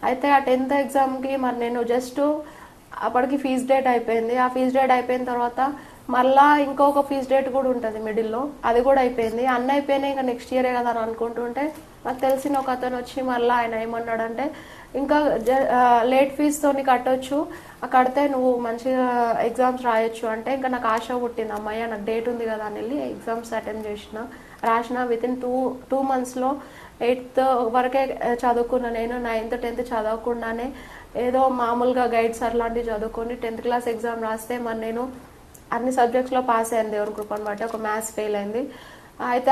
అయితే ఆ 10th ఎగ్జామ్కి మరి నేను జస్ట్ అప్పటికి ఫీజ్ డేట్ అయిపోయింది. ఆ ఫీజ్ డేట్ అయిపోయిన తర్వాత మళ్ళా ఇంకొక ఫీజ్ డేట్ కూడా ఉంటుంది మిడిల్లో, అది కూడా అయిపోయింది. అన్నీ అయిపోయినాయి, ఇంకా నెక్స్ట్ ఇయరే కదా అని అనుకుంటుంటే నాకు తెలిసిన ఒక అతను వచ్చి మళ్ళీ ఆయన ఏమన్నాడంటే, ఇంకా లేట్ ఫీజుతోని కట్టొచ్చు, కడితే నువ్వు మంచిగా ఎగ్జామ్స్ రాయొచ్చు అంటే ఇంకా నాకు ఆశ పుట్టింది. అమ్మయ్య నాకు డేట్ ఉంది కదా అని వెళ్ళి ఎగ్జామ్స్ అటెండ్ రాసిన. వితిన్ టూ మంత్స్లో 8th వరకే చదువుకున్నా. నేను 9th 10th చదవకుండానే ఏదో మామూలుగా గైడ్స్ అట్లాంటివి చదువుకొని 10th క్లాస్ ఎగ్జామ్ రాస్తే మరి నేను అన్ని సబ్జెక్ట్స్లో పాస్ అయ్యాను దేవుని కృపను బట్టి. ఒక మ్యాథ్స్ ఫెయిల్ అయింది. అయితే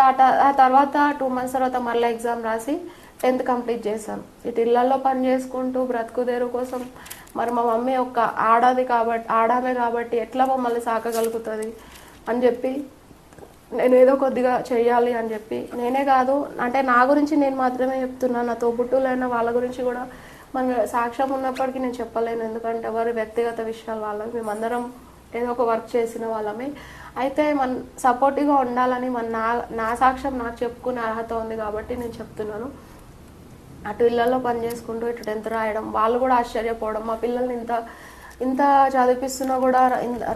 ఆ తర్వాత 2 months తర్వాత మళ్ళీ ఎగ్జామ్ రాసి 10th కంప్లీట్ చేశాను. ఇటు ఇళ్లలో పని చేసుకుంటూ బ్రతుకుదేరు కోసం మరి మా మమ్మీ ఒక ఆడామే కాబట్టి ఎట్లా మమ్మల్ని సాకగలుగుతుంది అని చెప్పి నేను ఏదో కొద్దిగా చెయ్యాలి అని చెప్పి, నేనే కాదు అంటే నా గురించి నేను మాత్రమే చెప్తున్నాను, నా తోబుట్టులైన వాళ్ళ గురించి కూడా మన సాక్ష్యం ఉన్నప్పటికీ నేను చెప్పలేను. ఎందుకంటే ఎవరి వ్యక్తిగత విషయాలు వాళ్ళవి, మేమందరం ఏదో ఒక వర్క్ చేసిన వాళ్ళమే. అయితే మన సపోర్టివ్గా ఉండాలని నా సాక్ష్యం నాకు చెప్పుకునే అర్హత ఉంది కాబట్టి నేను చెప్తున్నాను. అటు ఇళ్లలో పని చేసుకుంటూ ఇటు 10th రాయడం, వాళ్ళు కూడా ఆశ్చర్యపోవడం, మా పిల్లల్ని ఇంత చదివిపిస్తున్నా కూడా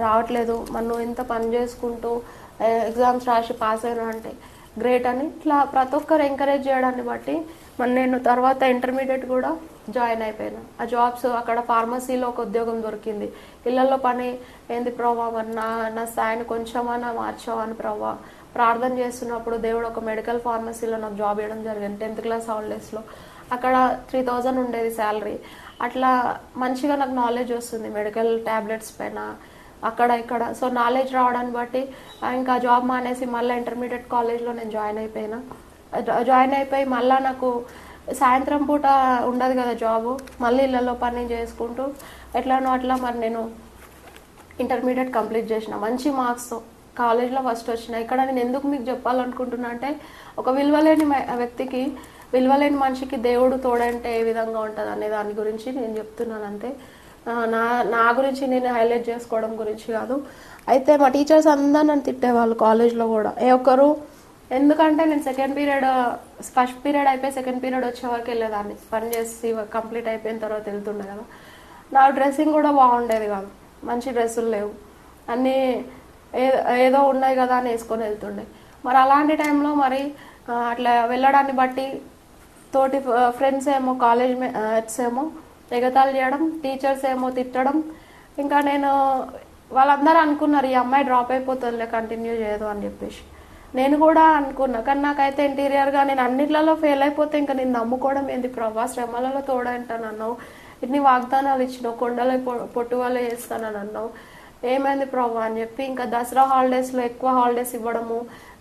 రావట్లేదు, మనం ఇంత పని చేసుకుంటూ ఎగ్జామ్స్ రాసి పాస్ అయినా అంటే గ్రేట్ అని ఇట్లా ప్రతి ఒక్కరు ఎంకరేజ్ చేయడాన్ని బట్టి మరి నేను తర్వాత ఇంటర్మీడియట్ కూడా జాయిన్ అయిపోయాను. ఆ జాబ్స్ అక్కడ ఫార్మసీలో ఒక ఉద్యోగం దొరికింది. ఇళ్లలో పని ఏంది ప్రవ్వా, మరి నా స్థాయిని కొంచెమన్నా మార్చావని ప్రవ్వా, ప్రార్థన చేస్తున్నప్పుడు దేవుడు ఒక మెడికల్ ఫార్మసీలో నాకు జాబ్ ఇవ్వడం జరిగింది 10th క్లాస్ హాలిడేస్లో. అక్కడ 3000 ఉండేది శాలరీ. అట్లా మంచిగా నాకు నాలెడ్జ్ వస్తుంది మెడికల్ ట్యాబ్లెట్స్ పైన అక్కడ ఇక్కడ. సో నాలెడ్జ్ రావడాన్ని బట్టి ఇంకా జాబ్ మానేసి మళ్ళీ ఇంటర్మీడియట్ కాలేజ్లో నేను జాయిన్ అయిపోయి మళ్ళీ నాకు సాయంత్రం పూట ఉండదు కదా జాబు, మళ్ళీ ఇళ్ళలో పని చేసుకుంటూ ఎట్లానో అట్లా మరి నేను ఇంటర్మీడియట్ కంప్లీట్ చేసిన మంచి మార్క్స్తో కాలేజ్లో ఫస్ట్ వచ్చిన. ఇక్కడ నేను ఎందుకు మీకు చెప్పాలనుకుంటున్నా అంటే ఒక విలువలేని వ్యక్తికి, విలువలేని మనిషికి దేవుడు తోడంటే ఏ విధంగా ఉంటుంది అనే దాని గురించి నేను చెప్తున్నాను అంతే. నా గురించి నేను హైలైట్ చేసుకోవడం గురించి కాదు. అయితే మా టీచర్స్ అందరూ నన్ను తిట్టేవాళ్ళు కాలేజ్లో కూడా. ఎందుకంటే నేను సెకండ్ పీరియడ్, ఫస్ట్ పీరియడ్ అయిపోయి సెకండ్ పీరియడ్ వచ్చే వరకు వెళ్ళేదాన్ని, పని చేసి కంప్లీట్ అయిపోయిన తర్వాత వెళ్తుండే కదా. నా డ్రెస్సింగ్ కూడా బాగుండేది కాదు, మంచి డ్రెస్సులు లేవు, అన్నీ ఏదో ఉన్నాయి కదా అని వేసుకొని వెళ్తుండే. మరి అలాంటి టైంలో మరి అట్లా వెళ్ళడాన్ని బట్టి తోటి ఫ్రెండ్స్ ఏమో కాలేజ్ మేట్స్ ఏమో ఎగతాళి చేయడం, టీచర్స్ ఏమో తిట్టడం. ఇంకా నేను వాళ్ళందరూ అనుకున్నారు ఈ అమ్మాయి డ్రాప్ అయిపోతుందిలే కంటిన్యూ చేయదు అని చెప్పేసి. నేను కూడా అనుకున్నా, కానీ నాకైతే ఇంటీరియర్గా నేను అన్నిట్లలో ఫెయిల్ అయిపోతే ఇంకా నేను నమ్ముకోవడం ఏంది ప్రభా, శ్రమలలో తోడంటాను అన్నావు, ఇన్ని వాగ్దానాలు ఇచ్చినావు, కొండల పొట్టు వల్ల చేస్తానని అన్నావు, ఏమైంది ప్రభా అని చెప్పి ఇంకా దసరా హాలిడేస్లో ఎక్కువ హాలిడేస్ ఇవ్వడము,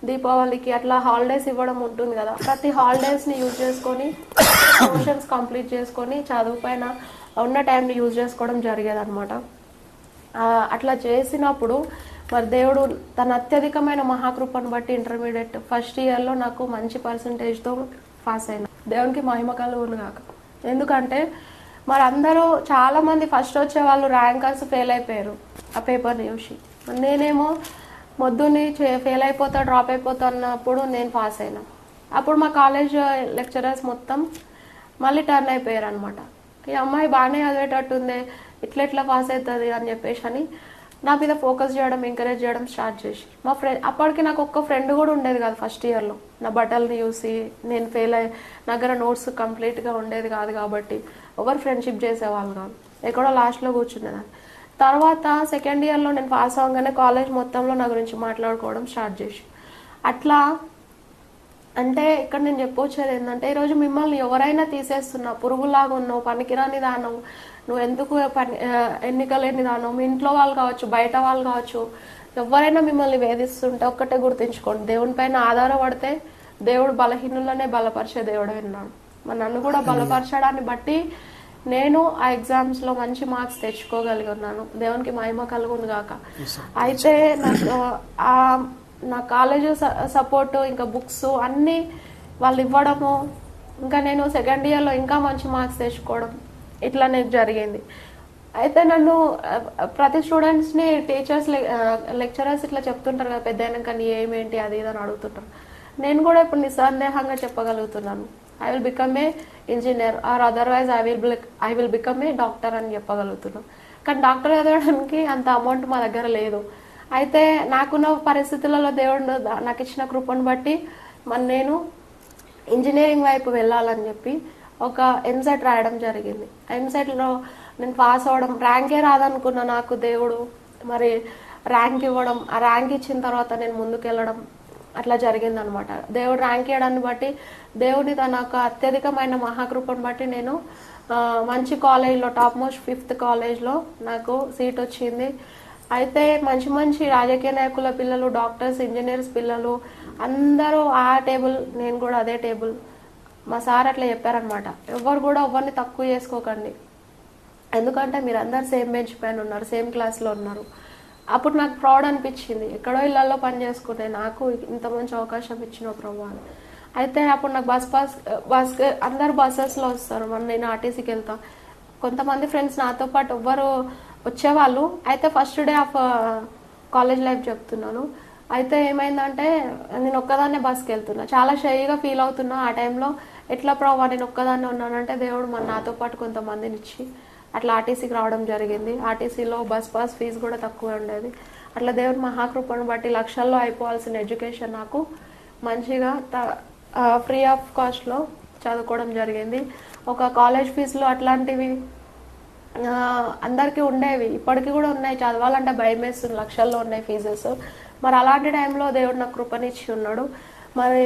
దీపావళికి అట్లా హాలిడేస్ ఇవ్వడం ఉంటుంది కదా, ప్రతి హాలిడేస్ని యూజ్ చేసుకొని పోర్షన్స్ కంప్లీట్ చేసుకొని చదువు పైన ఉన్న టైంని యూజ్ చేసుకోవడం జరిగేది అనమాట. అట్లా చేసినప్పుడు మరి దేవుడు తన అత్యధికమైన మహాకృపను బట్టి ఇంటర్మీడియట్ ఫస్ట్ ఇయర్లో నాకు మంచి పర్సంటేజ్తో పాస్ అయినా. దేవునికి మహిమ కలుగును కాక. ఎందుకంటే మరి అందరూ చాలామంది ఫస్ట్ వచ్చే వాళ్ళు ర్యాంకర్స్ ఫెయిల్ అయిపోయారు ఆ పేపర్ని చూసి. నేనేమో మొద్దుని ఫెయిల్ అయిపోతా డ్రాప్ అయిపోతా అన్నప్పుడు నేను పాస్ అయినా. అప్పుడు మా కాలేజ్ లెక్చరర్స్ మొత్తం మళ్ళీ టర్న్ అయిపోయారు అనమాట. ఈ అమ్మాయి బాగానే చదివేటట్టుంది, ఇట్లా పాస్ అవుతుంది అని చెప్పేసి అని నా మీద ఫోకస్ చేయడం, ఎంకరేజ్ చేయడం స్టార్ట్ చేసి. మా ఫ్రెండ్ అప్పటికి నాకు ఒక్క ఫ్రెండ్ కూడా ఉండేది కాదు ఫస్ట్ ఇయర్లో. నా బట్టల్ని చూసి నేను ఫెయిల్ అయ్యి నా దగ్గర నోట్స్ కంప్లీట్గా ఉండేది కాదు కాబట్టి ఎవరు ఫ్రెండ్షిప్ చేసేవాళ్ళు కాదు, ఎక్కడో లాస్ట్లో కూర్చునేదాన్ని. తర్వాత సెకండ్ ఇయర్లో నేను పాస్ అవ్వగానే కాలేజ్ మొత్తంలో నా గురించి మాట్లాడుకోవడం స్టార్ట్ చేసి. అట్లా అంటే ఇక్కడ నేను చెప్పొచ్చేది ఏంటంటే ఈరోజు మిమ్మల్ని ఎవరైనా తీసేస్తున్నా, పురుగులాగా ఉన్నావు, పనికిరాని దానవు, నువ్వు ఎందుకు ఎన్నికలేని దానవు, మీ ఇంట్లో వాళ్ళు కావచ్చు, బయట వాళ్ళు కావచ్చు, ఎవరైనా మిమ్మల్ని వేధిస్తుంటే ఒక్కటే గుర్తుంచుకోండి, దేవుని పైన ఆధారపడితే దేవుడు బలహీనులనే బలపరిచే దేవుడు విన్నాడు. మరి నన్ను కూడా బలపరచడాన్ని బట్టి నేను ఆ ఎగ్జామ్స్లో మంచి మార్క్స్ తెచ్చుకోగలిగి ఉన్నాను. దేవునికి మహిమ కలుగును గాక. అయితే నా కాలేజ్ సపోర్ట్, ఇంకా బుక్స్ అన్నీ వాళ్ళు ఇవ్వడము, ఇంకా నేను సెకండ్ ఇయర్లో ఇంకా మంచి మార్క్స్ తెచ్చుకోవడం ఇట్లా నాకు జరిగింది. అయితే నన్ను ప్రతి స్టూడెంట్స్ని టీచర్స్ లెక్చరర్స్ ఇట్లా చెప్తుంటారు కదా, పెద్ద అయినాక నీ ఏమేంటి అది ఇది అని అడుగుతుంటారు. నేను కూడా ఇప్పుడు నిస్సందేహంగా చెప్పగలుగుతున్నాను, I will become a engineer or otherwise I will become a doctor అని చెప్పగలుగుతున్నాను. కానీ డాక్టర్ చదవడానికి అంత అమౌంట్ మా దగ్గర లేదు. అయితే నాకున్న పరిస్థితులలో దేవుడు నాకు ఇచ్చిన కృపను బట్టి మరి నేను ఇంజనీరింగ్ వైపు వెళ్ళాలని చెప్పి ఒక ఎంసెట్ రాయడం జరిగింది. ఎంసెట్లో నేను పాస్ అవ్వడం, ర్యాంకే రాదనుకున్నా నాకు దేవుడు మరి ర్యాంక్ ఇవ్వడం, ఆ ర్యాంక్ ఇచ్చిన తర్వాత నేను ముందుకు వెళ్ళడం అట్లా జరిగింది అనమాట. దేవుడు ర్యాంక్ ఇవ్వడాన్ని బట్టి, దేవుని తన అత్యధికమైన మహాకృపను బట్టి నేను మంచి కాలేజ్లో, టాప్ మోస్ట్ 5th కాలేజ్లో నాకు సీట్ వచ్చింది. అయితే మంచి మంచి రాజకీయ నాయకుల పిల్లలు, డాక్టర్స్, ఇంజనీర్స్ పిల్లలు అందరూ ఆ టేబుల్, నేను కూడా అదే టేబుల్. మా సార్ అట్లా చెప్పారనమాట, ఎవరు కూడా ఎవరిని తక్కువ చేసుకోకండి, ఎందుకంటే మీరు అందరు సేమ్ బెంచ్ పైన ఉన్నారు, సేమ్ క్లాస్లో ఉన్నారు. అప్పుడు నాకు ప్రౌడ్ అనిపించింది, ఎక్కడో ఇళ్ళల్లో పని చేసుకునే నాకు ఇంత మంచి అవకాశం ఇచ్చిన ప్రభు. అయితే అప్పుడు నాకు బస్ అందరు బస్సెస్లో వస్తారు, మరి నేను ఆర్టీసీకి వెళ్తాను. కొంతమంది ఫ్రెండ్స్ నాతో పాటు ఎవ్వరు వచ్చేవాళ్ళు. అయితే first day of college life చెప్తున్నాను. అయితే ఏమైందంటే నేను ఒక్కదాన్నే బస్కి వెళ్తున్నా, చాలా షైగా ఫీల్ అవుతున్నా ఆ టైంలో. ఎట్లా ప్రభావ నేను ఒక్కదాన్నే ఉన్నానంటే దేవుడు మన నాతో పాటు కొంతమందిని ఇచ్చి అట్లా ఆర్టీసీకి రావడం జరిగింది. ఆర్టీసీలో బస్ పాస్ ఫీజు కూడా తక్కువ ఉండేది. అట్లా దేవుడి మహాకృపను బట్టి లక్షల్లో అయిపోవాల్సిన ఎడ్యుకేషన్ నాకు మంచిగా ఫ్రీ ఆఫ్ కాస్ట్లో చదువుకోవడం జరిగింది. ఒక కాలేజ్ ఫీజులు అట్లాంటివి అందరికీ ఉండేవి, ఇప్పటికీ కూడా ఉన్నాయి. చదవాలంటే భయం వేస్తుంది, లక్షల్లో ఉన్నాయి ఫీజెస్. మరి అలాంటి టైంలో దేవుడు నాకు కృపనిచ్చి ఉన్నాడు. మరి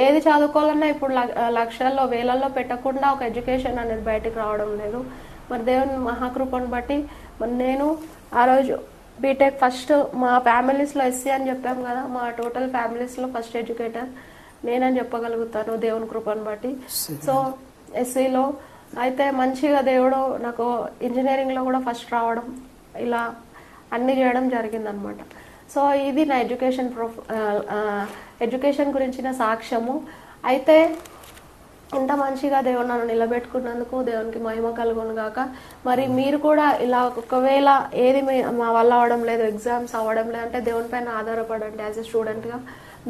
ఏది చదువుకోవాలన్నా ఇప్పుడు లక్షల్లో వేలల్లో పెట్టకుండా ఒక ఎడ్యుకేషన్ అనేది బయటకు రావడం లేదు. మరి దేవుని మహాకృపను బట్టి మరి నేను ఆ రోజు బీటెక్ ఫస్ట్ మా ఫ్యామిలీస్లో ఎస్సీ అని చెప్పాం కదా, మా టోటల్ ఫ్యామిలీస్లో ఫస్ట్ ఎడ్యుకేటర్ నేనని చెప్పగలుగుతాను దేవుని కృపను బట్టి. సో ఎస్సీలో అయితే మంచిగా దేవుడు నాకు ఇంజనీరింగ్లో కూడా ఫస్ట్ రావడం, ఇలా అన్ని చేయడం జరిగిందనమాట. సో ఇది నా ఎడ్యుకేషన్ గురించిన సాక్ష్యము. అయితే ఇంత మంచిగా దేవుడు నన్ను నిలబెట్టుకున్నందుకు దేవునికి మహిమ కలుగును గాక. మరి మీరు కూడా ఇలా ఒకవేళ ఏది మా వల్ల అవ్వడం లేదు, ఎగ్జామ్స్ అవ్వడం లేదంటే దేవుని పైన ఆధారపడండి. యాజ్ ఎ స్టూడెంట్గా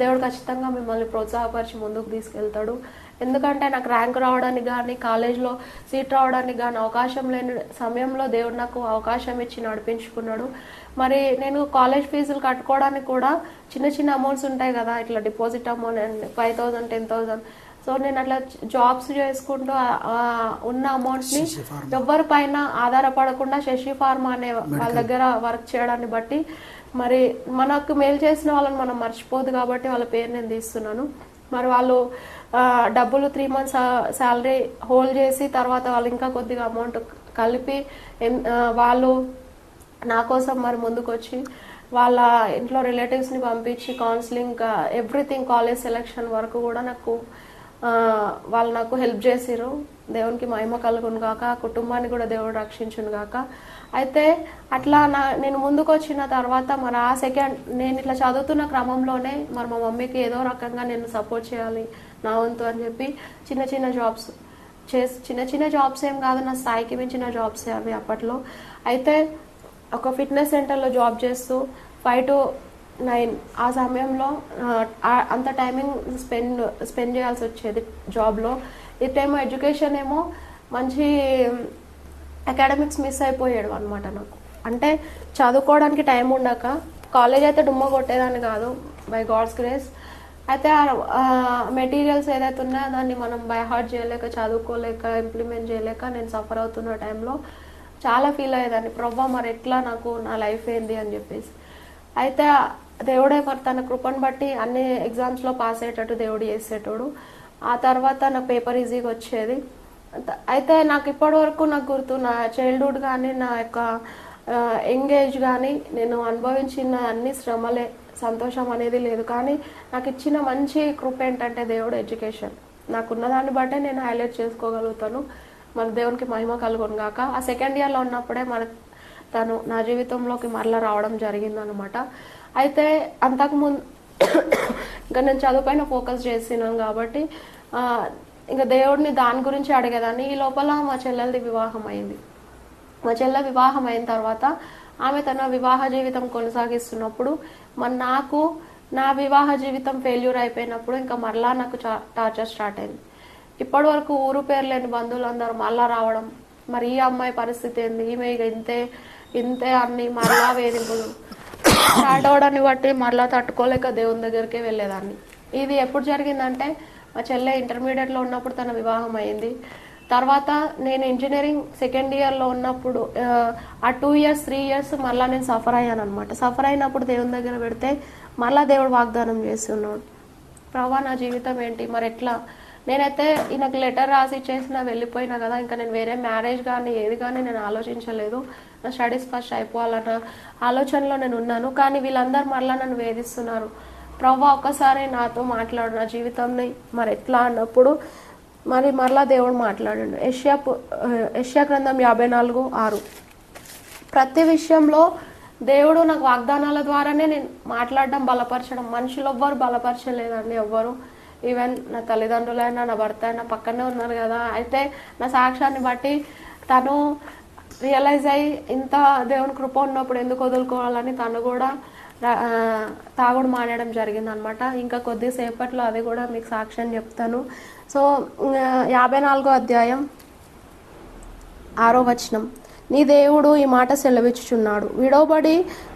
దేవుడు ఖచ్చితంగా మిమ్మల్ని ప్రోత్సాహపరిచి ముందుకు తీసుకెళ్తాడు. ఎందుకంటే నాకు ర్యాంక్ రావడానికి కానీ కాలేజ్లో సీట్ రావడానికి కానీ అవకాశం లేని సమయంలో దేవుడు నాకు అవకాశం ఇచ్చి నడిపించుకున్నాడు. మరి నేను కాలేజ్ ఫీజులు కట్టుకోవడానికి కూడా చిన్న చిన్న అమౌంట్స్ ఉంటాయి కదా, ఇట్లా డిపాజిట్ అమౌంట్ 5,000 10,000. సో నేను అట్లా జాబ్స్ చేసుకుంటూ ఉన్న అమౌంట్ని ఎవరి పైన ఆధారపడకుండా శశి ఫార్మా అనే వాళ్ళ దగ్గర వర్క్ చేయడాన్ని బట్టి మరి మనకు మేలు చేసిన వాళ్ళని మనం మర్చిపోదు కాబట్టి వాళ్ళ పేరు నేను తీస్తున్నాను. మరి వాళ్ళు డబ్బులు 3 months శాలరీ హోల్డ్ చేసి తర్వాత వాళ్ళు ఇంకా కొద్దిగా అమౌంట్ కలిపి వాళ్ళు నా కోసం మరి ముందుకు వచ్చి వాళ్ళ ఇంట్లో రిలేటివ్స్ని పంపించి కౌన్సిలింగ్ ఎవ్రీథింగ్ కాలేజ్ సెలెక్షన్ వరకు కూడా వాళ్ళు నాకు హెల్ప్ చేసిర్రు. దేవునికి మహిమ కలుగును గాక, కుటుంబాన్ని కూడా దేవుడు రక్షించును గాక. అయితే అట్లా నేను ముందుకు వచ్చిన తర్వాత మరి ఆ సెకండ్ నేను ఇట్లా చదువుతున్న క్రమంలోనే మరి మా మమ్మీకి ఏదో రకంగా నేను సపోర్ట్ చేయాలి నా వంతు అని చెప్పి చిన్న చిన్న జాబ్స్ ఏం కాదు, నా స్థాయికి మించిన జాబ్సే అవి అప్పట్లో. అయితే ఒక ఫిట్నెస్ సెంటర్లో జాబ్ చేస్తూ 5 to 9 ఆ సమయంలో అంత టైమింగ్ స్పెండ్ చేయాల్సి వచ్చేది జాబ్లో. ఇటేమో ఎడ్యుకేషన్ ఏమో మంచి అకాడమిక్స్ మిస్ అయిపోయాడు అనమాట నాకు. అంటే చదువుకోవడానికి టైం ఉండక కాలేజ్ అయితే డుమ్మ కొట్టేదాన్ని కాదు బై గాడ్స్ గ్రేస్. అయితే మెటీరియల్స్ ఏదైతే ఉన్నాయో దాన్ని మనం బై హార్ట్ చేయలేక, చదువుకోలేక, ఇంప్లిమెంట్ చేయలేక నేను సఫర్ అవుతున్న టైంలో చాలా ఫీల్ అయ్యేదాన్ని, ప్రభా మరి ఎట్లా నాకు నా లైఫ్ ఏంది అని చెప్పేసి. అయితే దేవుడే మరి తన కృపను బట్టి అన్ని ఎగ్జామ్స్లో పాస్ అయ్యేటట్టు దేవుడు చేసేటోడు. ఆ తర్వాత నాకు పేపర్ ఈజీగా వచ్చేది. అయితే నాకు ఇప్పటి వరకు నాకు గుర్తు నా చైల్డ్హుడ్ కానీ నా యొక్క ఎంగేజ్ కానీ నేను అనుభవించిన అన్ని శ్రమలే, సంతోషం అనేది లేదు. కానీ నాకు ఇచ్చిన మంచి కృప ఏంటంటే దేవుడు ఎడ్యుకేషన్. నాకున్న దాన్ని బట్టే నేను హైలైట్ చేసుకోగలుగుతాను. మన దేవునికి మహిమ కలుగును గాక. ఆ సెకండ్ ఇయర్లో ఉన్నప్పుడే తను నా జీవితంలోకి మరలా రావడం జరిగిందనమాట. అయితే అంతకుముందు ఇంకా నేను చదువుపైన ఫోకస్ చేసినాను కాబట్టి ఇంకా దేవుడిని దాని గురించి అడిగేదాన్ని. ఈ లోపల మా చెల్లెలది వివాహం అయింది. మా చెల్లె వివాహం అయిన తర్వాత ఆమె తన వివాహ జీవితం కొనసాగిస్తున్నప్పుడు నాకు నా వివాహ జీవితం ఫెయిల్యూర్ అయిపోయినప్పుడు ఇంకా మరలా నాకు టార్చర్ స్టార్ట్ అయింది. ఇప్పటి వరకు ఊరు పేరు లేని బంధువులందరూ మళ్ళా రావడం, మరి ఈ అమ్మాయి పరిస్థితి ఏంది, ఈమె ఇక ఇంతే అన్ని మరలా వేధింపులు స్టార్ట్ అవడాన్ని బట్టి మరలా తట్టుకోలేక దేవుని దగ్గరికి వెళ్ళేదాన్ని. ఇది ఎప్పుడు జరిగిందంటే మా చెల్లె ఇంటర్మీడియట్లో ఉన్నప్పుడు తన వివాహం అయింది. తర్వాత నేను ఇంజనీరింగ్ సెకండ్ ఇయర్లో ఉన్నప్పుడు ఆ 2 years 3 years మళ్ళీ నేను సఫర్ అయ్యాను అనమాట. సఫర్ అయినప్పుడు దేవుని దగ్గర పెడితే మళ్ళీ దేవుడు వాగ్దానం చేస్తున్నాడు, ప్రభా నా జీవితం ఏంటి మరి ఎట్లా. నేనైతే ఈయనకు లెటర్ రాసి ఇచ్చేసిన వెళ్ళిపోయినా కదా, ఇంకా నేను వేరే మ్యారేజ్ కానీ ఏది కానీ నేను ఆలోచించలేదు. నా స్టడీస్ ఫస్ట్ అయిపోవాలన్న ఆలోచనలో నేను ఉన్నాను. కానీ వీళ్ళందరూ మళ్ళీ నన్ను వేధిస్తున్నారు. ప్రభా ఒక్కసారి నాతో మాట్లాడు, నా జీవితంని మరి ఎట్లా అన్నప్పుడు మరలా దేవుడు మాట్లాడాడు. యెషయా గ్రంథం 54:6. ప్రతి విషయంలో దేవుడు నాకు వాగ్దానాల ద్వారానే నేను మాట్లాడడం, బలపరచడం. మనుషులు ఎవ్వరు బలపరచలేదండి, ఎవ్వరు. ఈవెన్ నా తల్లిదండ్రులైనా నా భర్త అయినా పక్కనే ఉన్నారు కదా. అయితే నా సాక్ష్యాన్ని బట్టి తను రియలైజ్ అయ్యి ఇంత దేవుని కృప ఉన్నప్పుడు ఎందుకు వదులుకోవాలని తను కూడా తాగుడు మానేయడం జరిగింది అనమాట. ఇంకా కొద్దిసేపట్లో అది కూడా మీకు సాక్ష్యం చెప్తాను. సో 54వ అధ్యాయం 6వ వచనం. నీ దేవుడు ఈ మాట సెలవిచ్చుచున్నాడు, విడవబడి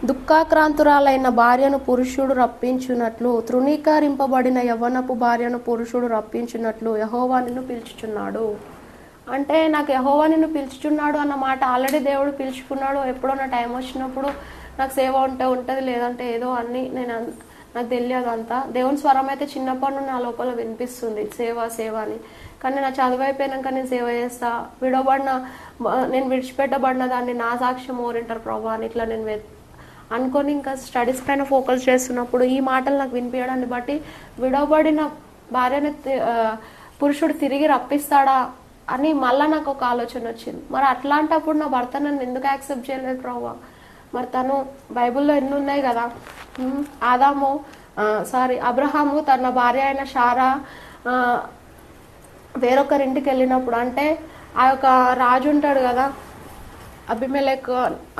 దుఃఖాక్రాంతురాలైన భార్యను పురుషుడు రప్పించున్నట్లు, తృణీకరింపబడిన యవ్వనపు భార్యను పురుషుడు రప్పించున్నట్లు యెహోవా నిన్ను పిలుచుచున్నాడు. అంటే నాకు యెహోవా నిన్ను పిలుచుచున్నాడు అన్న మాట ఆల్రెడీ దేవుడు పిలుచుకున్నాడు. ఎప్పుడో నా టైం వచ్చినప్పుడు నాకు సేవ ఉంటే ఉంటుంది, లేదంటే ఏదో అని నాకు తెలియదు అంతా. దేవుని స్వరం అయితే చిన్నప్పటి నుండి నా లోపల వినిపిస్తుంది, సేవ సేవ అని. కానీ నా చదువు అయిపోయినాక నేను సేవ చేస్తా, నేను విడిచిపెట్టబడిన దాన్ని నా సాక్ష్యం ఓరింటారు ప్రభా అని ఇట్లా నేను అనుకొని ఇంకా స్టడీస్ పైన ఫోకస్ చేస్తున్నప్పుడు ఈ మాటలు నాకు వినిపించడాన్ని బట్టి విడవబడిన భార్యని పురుషుడు తిరిగి రప్పిస్తాడా అని మళ్ళీ నాకు ఒక ఆలోచన వచ్చింది. మరి అట్లాంటప్పుడు నా భర్త నన్ను ఎందుకు యాక్సెప్ట్ చేయలేదు ప్రభా? మరి తను బైబిల్లో ఎన్ని ఉన్నాయి కదా, అబ్రహాము తన భార్య అయిన శారా వేరొకరింటికి వెళ్ళినప్పుడు, అంటే ఆ యొక్క రాజు ఉంటాడు కదా,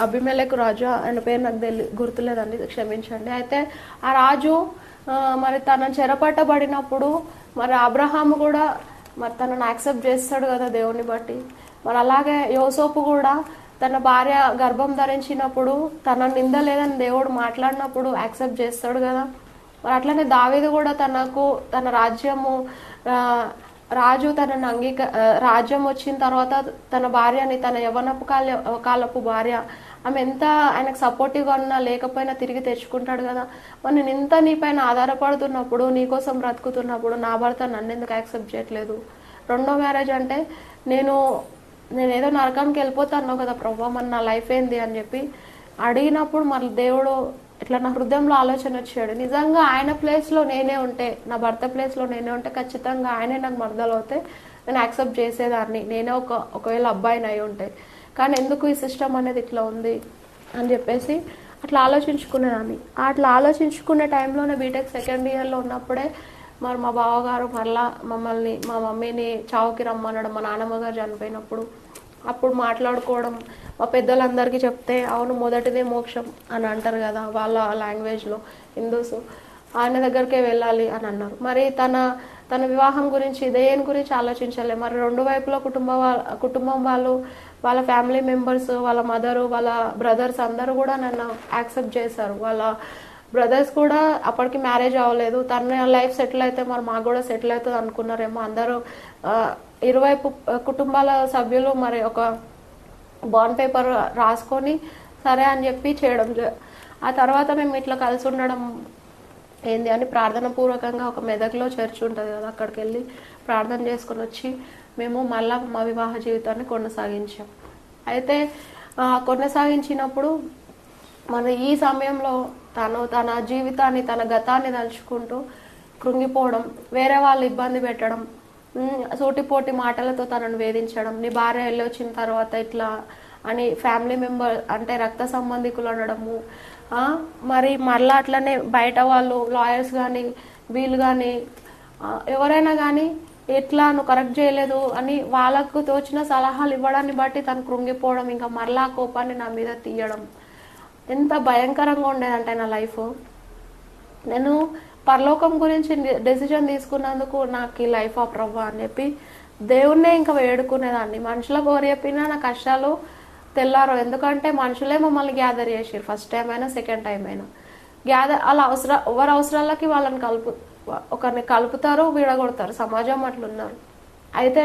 అభిమెలెకు రాజు, ఆయన పేరు నాకు గుర్తులేదండి, క్షమించండి. అయితే ఆ రాజు మరి తనను చెరపట్టబడినప్పుడు మరి అబ్రహాము కూడా మరి తనను యాక్సెప్ట్ చేస్తాడు కదా దేవుని బట్టి. మరి అలాగే యోసేపు కూడా తన భార్య గర్భం ధరించినప్పుడు తన నింద లేదని దేవుడు మాట్లాడినప్పుడు యాక్సెప్ట్ చేస్తాడు కదా. మరి అట్లనే దావీదు కూడా తన రాజు తనను రాజ్యం వచ్చిన తర్వాత తన భార్యని, తన యవ్వనపు కాలపు భార్య, ఆమె ఎంత ఆయనకు సపోర్టివ్గా ఉన్నా లేకపోయినా తిరిగి తెచ్చుకుంటాడు కదా. మరి నేను ఇంత నీ పైన ఆధారపడుతున్నప్పుడు, నీకోసం బ్రతుకుతున్నప్పుడు నా భర్త నన్ను ఎందుకు యాక్సెప్ట్ చేయట్లేదు? రెండో మ్యారేజ్ అంటే నేనేదో నరకానికి వెళ్ళిపోతాను కదా ప్రభా, మరి నా లైఫ్ ఏంది అని చెప్పి అడిగినప్పుడు మరి దేవుడు ఇట్లా నా హృదయంలో ఆలోచన వచ్చాడు. నిజంగా ఆయన ప్లేస్లో నేనే ఉంటే, నా భర్త ప్లేస్లో నేనే ఉంటే ఖచ్చితంగా ఆయనే నాకు మరదలు అవుతే నేను యాక్సెప్ట్ చేసేదాన్ని, నేనే ఒకవేళ అబ్బాయిని అయి ఉంటే. కానీ ఎందుకు ఈ సిస్టమ్ అనేది ఇట్లా ఉంది అని చెప్పేసి అట్లా ఆలోచించుకునేదాన్ని. అట్లా ఆలోచించుకునే టైంలోనే బీటెక్ సెకండ్ ఇయర్లో ఉన్నప్పుడే మరి మా బావగారు మళ్ళా మా మమ్మీని చావుకి రమ్మనడం, మా నాన్నమ్మ గారు చనిపోయినప్పుడు అప్పుడు మాట్లాడుకోవడం, మా పెద్దలందరికీ చెప్తే అవును మొదటిదే మోక్షం అని అంటారు కదా వాళ్ళ లాంగ్వేజ్లో హిందూస్, ఆయన దగ్గరికే వెళ్ళాలి అని అన్నారు. మరి తన వివాహం గురించి దేని గురించి ఆలోచించలే. మరి రెండు వైపులో కుటుంబం వాళ్ళు, వాళ్ళ ఫ్యామిలీ మెంబర్స్, వాళ్ళ మదరు, వాళ్ళ బ్రదర్స్ అందరూ కూడా నన్ను యాక్సెప్ట్ చేశారు. వాళ్ళ బ్రదర్స్ కూడా అప్పటికి మ్యారేజ్ అవ్వలేదు, తన లైఫ్ సెటిల్ అయితే మరి మాకు కూడా సెటిల్ అవుతుంది అనుకున్నారేమో. అందరూ ఇరువైపు కుటుంబాల సభ్యులు మరి ఒక బాండ్ పేపర్ రాసుకొని సరే అని చెప్పి చేయడం. ఆ తర్వాత మేము ఇట్లా కలిసి ఉండడం ఏంది అని ప్రార్థన పూర్వకంగా ఒక మెదక్లో చర్చ్ ఉంటుంది కదా, అక్కడికి వెళ్ళి ప్రార్థన చేసుకొని వచ్చి మేము మళ్ళా మా వివాహ జీవితాన్ని కొనసాగించాం. అయితే కొనసాగించినప్పుడు మన ఈ సమయంలో తన జీవితాన్ని, తన గతాన్ని తలుచుకుంటూ కృంగిపోవడం, వేరే వాళ్ళు ఇబ్బంది పెట్టడం, సూటిపోటి మాటలతో తనను వేధించడం, నీ భార్య వెళ్ళి వచ్చిన తర్వాత ఇట్లా అని ఫ్యామిలీ మెంబర్ అంటే రక్త సంబంధికులు అనడము, మరి మళ్ళీ అట్లనే బయట వాళ్ళు లాయర్స్ కానీ వీళ్ళు కానీ ఎవరైనా కానీ ఎట్లా నువ్వు కరెక్ట్ చేయలేదు అని వాళ్ళకు తోచిన సలహాలు ఇవ్వడాన్ని బట్టి తను కృంగిపోవడం, ఇంకా మరలా కోపాన్ని నా మీద తీయడం. ఎంత భయంకరంగా ఉండేదంటే నా లైఫ్. నేను పరలోకం గురించి డెసిషన్ తీసుకున్నందుకు నాకు ఈ లైఫ్ అప్రవ్వా అని చెప్పి దేవుణ్ణే ఇంకా వేడుకునేదాన్ని. మనుషులకు ఎవరు చెప్పినా నా కష్టాలు తెల్లారు, ఎందుకంటే మనుషులే మమ్మల్ని గ్యాదర్ చేసారు. ఫస్ట్ టైం అయినా సెకండ్ టైం అయినా అలా ఎవరి అవసరాలకి ఒకరిని కలుపుతారు, విడగొడతారు. సమాజం అట్లున్నారు. అయితే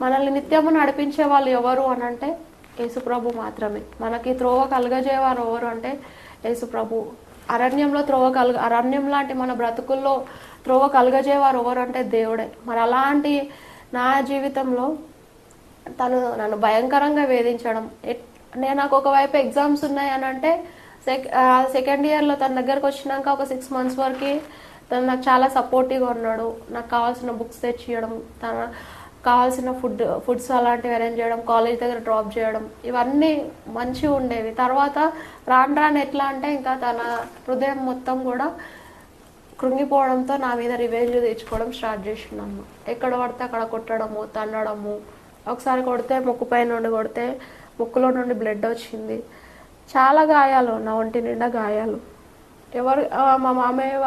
మనల్ని నిత్యము నడిపించే వాళ్ళు ఎవరు అని అంటే యేసుప్రభు మాత్రమే. మనకి త్రోవ కలుగజేవారు ఎవరు అంటే యేసుప్రభు. అరణ్యం లాంటి మన బ్రతుకుల్లో త్రోవ కలుగజేవారు ఎవరు అంటే దేవుడే. మరి అలాంటి నా జీవితంలో తను నన్ను భయంకరంగా వేధించడం. నాకు ఒకవైపు ఎగ్జామ్స్ ఉన్నాయి అని అంటే సెకండ్ ఇయర్లో తన దగ్గరకు వచ్చినాక ఒక 6 months వరకు తను నాకు చాలా సపోర్టివ్గా ఉన్నాడు. నాకు కావాల్సిన బుక్స్ తెచ్చియడం, తన కావాల్సిన ఫుడ్స్ అలాంటివి అరేంజ్ చేయడం, కాలేజ్ దగ్గర డ్రాప్ చేయడం, ఇవన్నీ మంచిగా ఉండేవి. తర్వాత రాను ఎట్లా అంటే ఇంకా తన హృదయం మొత్తం కూడా కృంగిపోవడంతో నా మీద రివెంజ్ తెచ్చుకోవడం స్టార్ట్ చేసినాను. ఎక్కడ పడితే అక్కడ కొట్టడము, తన్నడము. ఒకసారి కొడితే ముక్కు పై నుండి కొడితే ముక్కులో నుండి బ్లడ్ వచ్చింది. చాలా గాయాలు, నా ఒంటి నిండా గాయాలు. మా మామయ్య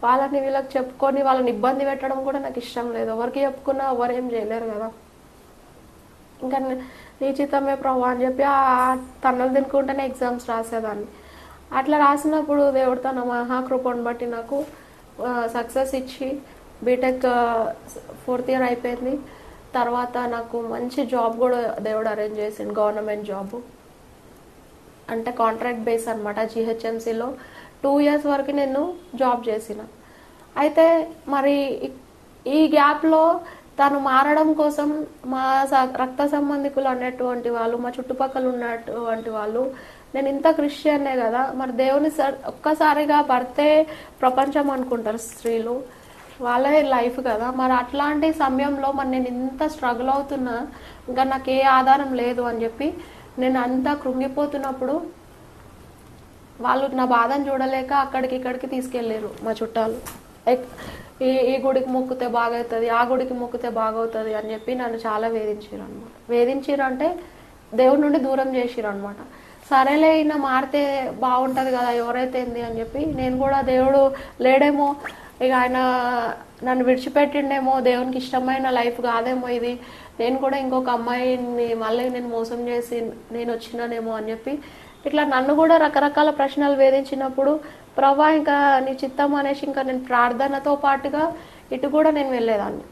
వాళ్ళని వీళ్ళకి చెప్పుకొని వాళ్ళని ఇబ్బంది పెట్టడం కూడా నాకు ఇష్టం లేదు. ఎవరికి చెప్పుకున్నా ఎవరేం చేయలేరు కదా. ఇంకా నీ చిత్తమే ప్రభా అని చెప్పి ఆ తన్నులు తినుకుంటేనే ఎగ్జామ్స్ రాసేదాన్ని. అట్లా రాసినప్పుడు దేవుడు తన మహాకృపను బట్టి నాకు సక్సెస్ ఇచ్చి బీటెక్ 4th year అయిపోయింది. తర్వాత నాకు మంచి జాబ్ కూడా దేవుడు అరేంజ్ చేసింది, గవర్నమెంట్ జాబ్. అంటే కాంట్రాక్ట్ బేస్ అనమాట. జిహెచ్ఎంసీలో 2 years వరకు నేను జాబ్ చేసిన. అయితే మరి ఈ గ్యాప్లో తను మారడం కోసం మా రక్త సంబంధికులు అనేటువంటి వాళ్ళు, మా చుట్టుపక్కల ఉన్నటువంటి వాళ్ళు, నేను ఇంత క్రిస్టియన్నే కదా, మరి దేవుని ఒక్కసారిగా భర్తే ప్రపంచం అనుకుంటారు స్త్రీలు, వాళ్ళే లైఫ్ కదా. మరి అట్లాంటి సమయంలో మరి నేను ఇంత స్ట్రగుల్ అవుతున్నా, ఇంకా నాకు ఏ ఆధారం లేదు అని చెప్పి నేను అంతా కృంగిపోతున్నప్పుడు వాళ్ళు నా బాధను చూడలేక అక్కడికి ఇక్కడికి తీసుకెళ్ళారు మా చుట్టాలు. ఈ గుడికి మొక్కితే బాగవుతుంది, ఆ గుడికి మొక్కితే బాగవుతుంది అని చెప్పి నన్ను చాలా వేధించారు అనమాట. వేధించారు అంటే దేవుడి నుండి దూరం చేసిరు అనమాట. సరేలే ఈయన మారితే బాగుంటుంది కదా, ఎవరైతే ఏంది అని చెప్పి నేను కూడా దేవుడు లేడేమో, ఇక ఆయన నన్ను విడిచిపెట్టిండేమో, దేవునికి ఇష్టమైన లైఫ్ కాదేమో ఇది, నేను కూడా ఇంకొక అమ్మాయిని మళ్ళీ నేను మోసం చేసి నేను వచ్చినానేమో అని చెప్పి ఇట్లా నన్ను కూడా రకరకాల ప్రశ్నలు వేధించినప్పుడు, ప్రభా ఇంకా నీ చిత్తం అనేసి ఇంకా నేను ప్రార్థనతో పాటుగా ఇటు కూడా నేను వెళ్ళేదాన్ని.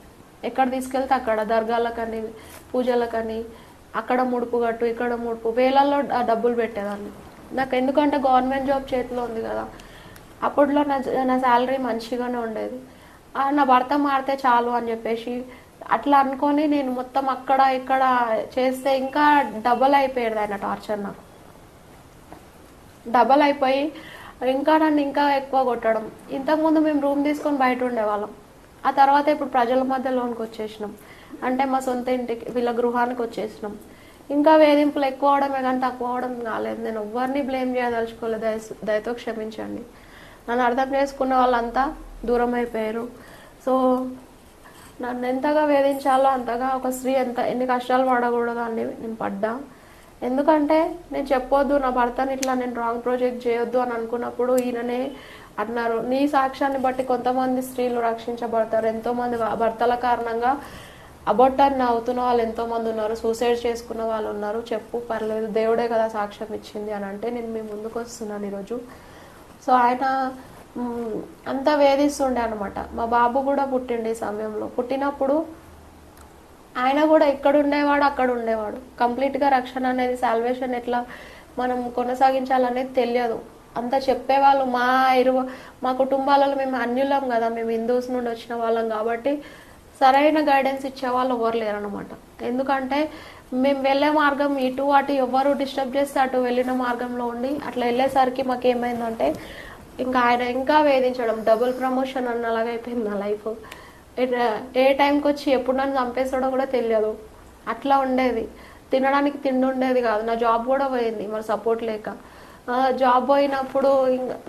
ఎక్కడ తీసుకెళ్తే అక్కడ దర్గాలకని, పూజలకని, అక్కడ ముడుపు కట్టు, ఇక్కడ ముడుపు, వేలల్లో డబ్బులు పెట్టేదాన్ని. నాకు ఎందుకంటే గవర్నమెంట్ జాబ్ చేతిలో ఉంది కదా, అప్పట్లో నా శాలరీ మంచిగానే ఉండేది. నా భర్త మారితే చాలు అని చెప్పేసి అట్లా అనుకొని నేను మొత్తం అక్కడ ఇక్కడ చేస్తే ఇంకా డబల్ అయిపోయేది ఆయన టార్చర్. నాకు డబల్ అయిపోయి ఇంకా నన్ను ఇంకా ఎక్కువ కొట్టడం. ఇంతకుముందు మేము రూమ్ తీసుకొని బయట ఉండేవాళ్ళం, ఆ తర్వాత ఇప్పుడు ప్రజల మధ్యలోనికి వచ్చేసినాం, అంటే మా సొంత ఇంటికి వీళ్ళ గృహానికి వచ్చేసినాం. ఇంకా వేధింపులు ఎక్కువ అవడమే కానీ తక్కువ అవడం కాలేదు. నేను ఎవరిని బ్లేమ్ చేయదలుచుకోలేదు, దయతో క్షమించండి. నన్ను అర్థం చేసుకున్న వాళ్ళంతా దూరం అయిపోయారు. సో నన్ను ఎంతగా వేధించాలో అంతగా ఒక స్త్రీ ఎన్ని కష్టాలు పడకూడదు అని నేను పడ్డా. ఎందుకంటే నేను చెప్పొద్దు నా భర్తని ఇట్లా నేను రాంగ్ ప్రాజెక్ట్ చేయొద్దు అని అనుకున్నప్పుడు ఈయననే అన్నారు, నీ సాక్ష్యాన్ని బట్టి కొంతమంది స్త్రీలు రక్షించబడతారు, ఎంతోమంది భర్తల కారణంగా అబొట్టాన్ని అవుతున్న వాళ్ళు ఎంతోమంది ఉన్నారు, సూసైడ్ చేసుకున్న వాళ్ళు ఉన్నారు, చెప్పు పర్లేదు, దేవుడే కదా సాక్ష్యం ఇచ్చింది అని అంటే నేను మీ ముందుకు వస్తున్నాను ఈరోజు. సో ఆయన అంతా వేధిస్తుండే అనమాట. మా బాబు కూడా పుట్టిండే ఈ సమయంలో. పుట్టినప్పుడు ఆయన కూడా ఇక్కడ ఉండేవాడు, అక్కడ ఉండేవాడు. కంప్లీట్గా రక్షణ అనేది, సాల్వేషన్ ఎట్లా మనం కొనసాగించాలనేది తెలియదు. అంతా చెప్పేవాళ్ళు మా కుటుంబాలలో మేము అన్యులం కదా, మేము హిందూస్ నుండి వచ్చిన వాళ్ళం కాబట్టి సరైన గైడెన్స్ ఇచ్చేవాళ్ళు ఎవరు లేరనమాట. ఎందుకంటే మేము వెళ్ళే మార్గం ఇటు అటు ఎవరు డిస్టర్బ్ చేస్తే అటు వెళ్ళిన మార్గంలో ఉండి అట్లా వెళ్ళేసరికి మాకు ఏమైందంటే ఇంకా ఆయన ఇంకా వేధించడం, డబుల్ ప్రమోషన్ అన్నలాగా అయిపోయింది నా లైఫ్. ఏ టైంకి వచ్చి ఎప్పుడు నన్ను చంపేస్తాడో కూడా తెలియదు, అట్లా ఉండేది. తినడానికి తిండి ఉండేది కాదు. నా జాబ్ కూడా పోయింది మరి సపోర్ట్ లేక. జాబ్ పోయినప్పుడు